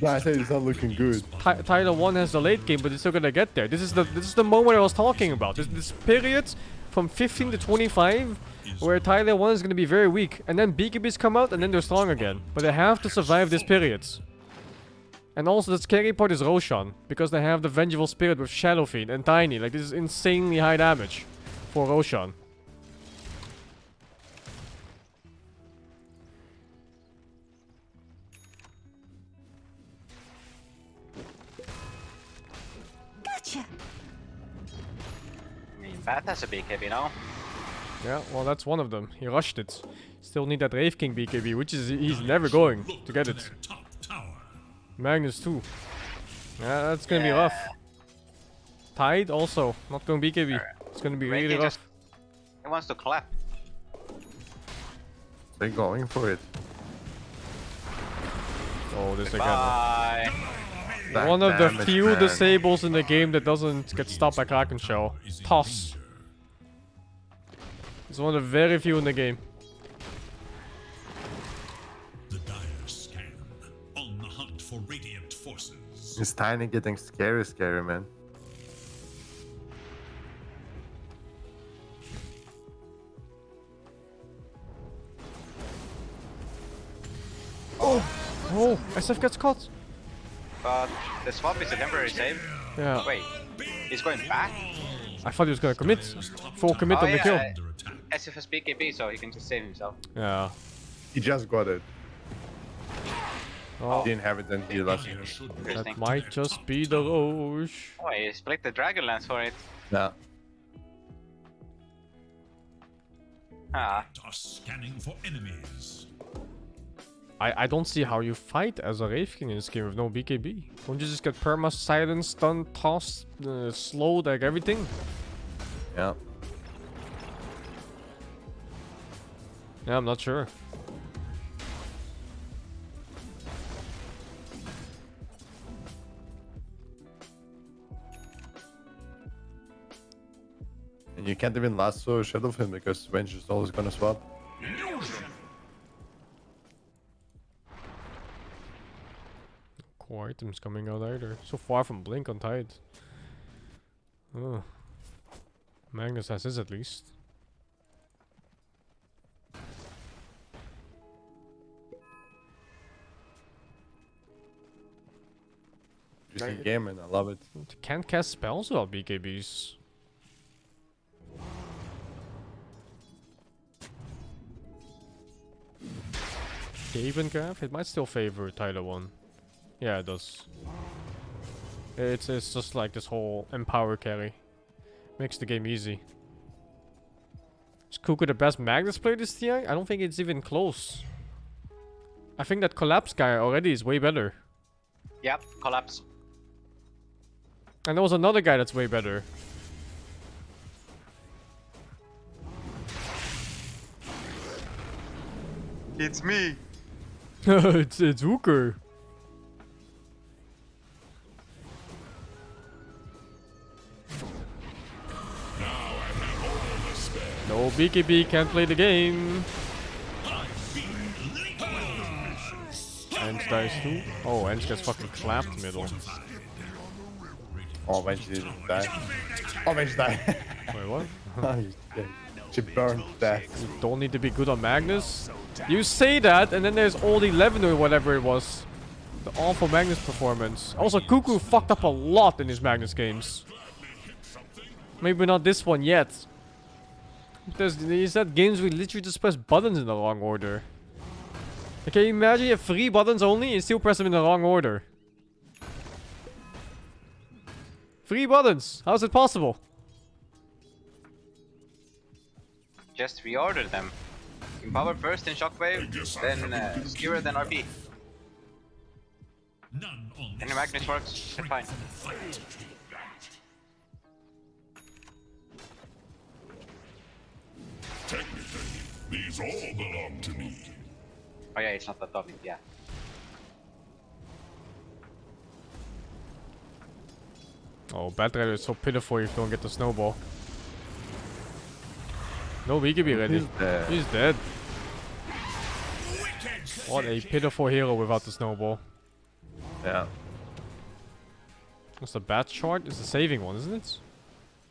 No, I said it's not looking good. Title 1 has the late game, but it's still gonna get there. This is the moment I was talking about. This period from 15 to 25 where Tyler 1 is gonna be very weak. And then BKBs come out and then they're strong again. But they have to survive this period. And also the scary part is Roshan, because they have the Vengeful Spirit with Shadow Fiend and Tiny. Like, this is insanely high damage for Roshan. Gotcha. I mean, Bat has a BKB, you know? Yeah, well, that's one of them. He rushed it. Still need that Wraith King BKB, which is he's never going to get it. Magnus too. Yeah, that's gonna be rough. Tide also not going BKB. It's gonna be really rough. He wants to clap. They're going for it. Oh, this Bye. again. One of the few disables in the game that doesn't get stopped by Kraken Shell. Toss. It's one of the very few in the game. The dire scan. On the hunt for radiant forces. It's Tiny getting scary, man. Oh, SF gets caught. But the swap is a temporary save. Yeah. Wait, he's going back? I thought he was gonna commit. Full commit on the kill. SF has BKB, so he can just save himself. Yeah. He just got it. Oh. He didn't have it, then he lost it. That might just be the Roche. Oh, he split the Dragonlance for it. Yeah. Ah. Are scanning for enemies. I don't see how you fight as a Wraith King in this game with no BKB. Don't you just get perma, silence, stun, toss, slow, like everything? Yeah. Yeah, I'm not sure. And you can't even lasso Shadow Fin because Venge is always gonna swap. Core items coming out either. So far from Blink on Tide. Oh. Magnus has his at least. Interesting game and I love it. Can't cast spells without BKBs. Even graph? It might still favor Tyler 1. Yeah, it does. It's just like this whole empower carry. Makes the game easy. Is Cuckoo the best Magnus player this TI? I don't think it's even close. I think that Collapse guy already is way better. Yep, Collapse. And there was another guy that's way better. It's me. it's Hooker. No BKB can't play the game. Enge dies too. Oh, Enge gets fucking clapped middle. Oh, Venge didn't die. Oh, Venge died. Wait, what? Oh, he's dead. She burned that. You don't need to be good on Magnus. You say that, and then there's old 11 or whatever it was. The awful Magnus performance. Also, Cuckoo fucked up a lot in his Magnus games. Maybe not this one yet. He said games we literally just press buttons in the wrong order. Can you imagine you have 3 buttons only and still press them in the wrong order? 3 buttons! How is it possible? Just reorder them. Empower first, then Shockwave, then Skewer, then RP. And Magnus works, it's fine. Technically, these all belong to me. Oh yeah, it's not that double, yeah. Oh, Batrider is so pitiful if you don't get the snowball. No BKB ready. He's dead. He's dead. What a pitiful hero without the snowball. Yeah. What's the bat shard? It's the saving one, isn't it?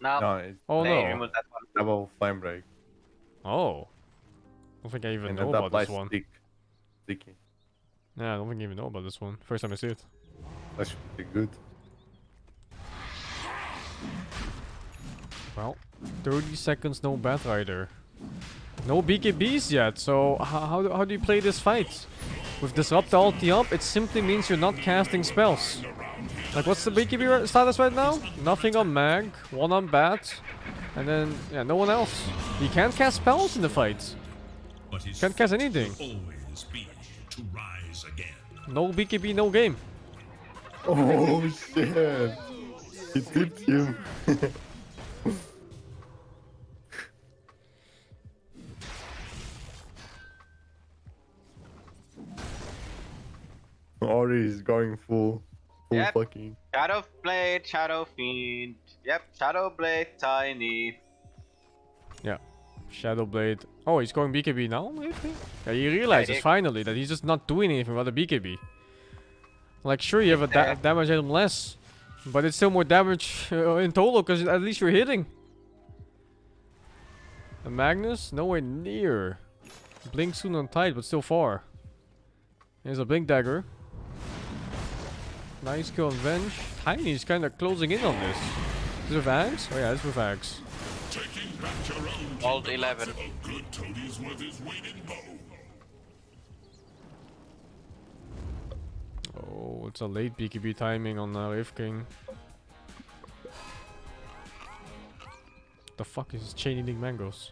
No, it's Oh they no. removed that one. double flame break. Oh. I don't think I even And know that about this applies one. sticky. Yeah, I don't think I even know about this one. First time I see it. That should be good. Well, 30 seconds, no Batrider. No BKBs yet, so how do you play this fight? With Disrupt the ulti up, it simply means you're not casting spells. Like, what's the BKB status right now? Nothing on Mag, 1 on Bat, and then, yeah, no one else. You can't cast spells in the fight. Can't cast anything. Always be to rise again. No BKB, no game. Oh shit! He tipped him. Ori is going full Yep. fucking. Shadow Blade, Shadow Fiend. Yep, Shadow Blade, Tiny. Yeah. Shadow Blade. Oh, he's going BKB now, maybe? Yeah, he realizes finally that he's just not doing anything without a BKB. Like, sure, you have a damage item less, but it's still more damage in total because at least you're hitting. A Magnus? Nowhere near. Blink soon on Tide, but still far. Here's a Blink Dagger. Nice kill on Venge. Tiny's kind of closing in on this. Is it with Axe? Oh yeah, it's with Axe. Old 11. Oh, it's a late BKB timing on Wraith King. The fuck is this chain eating mangoes?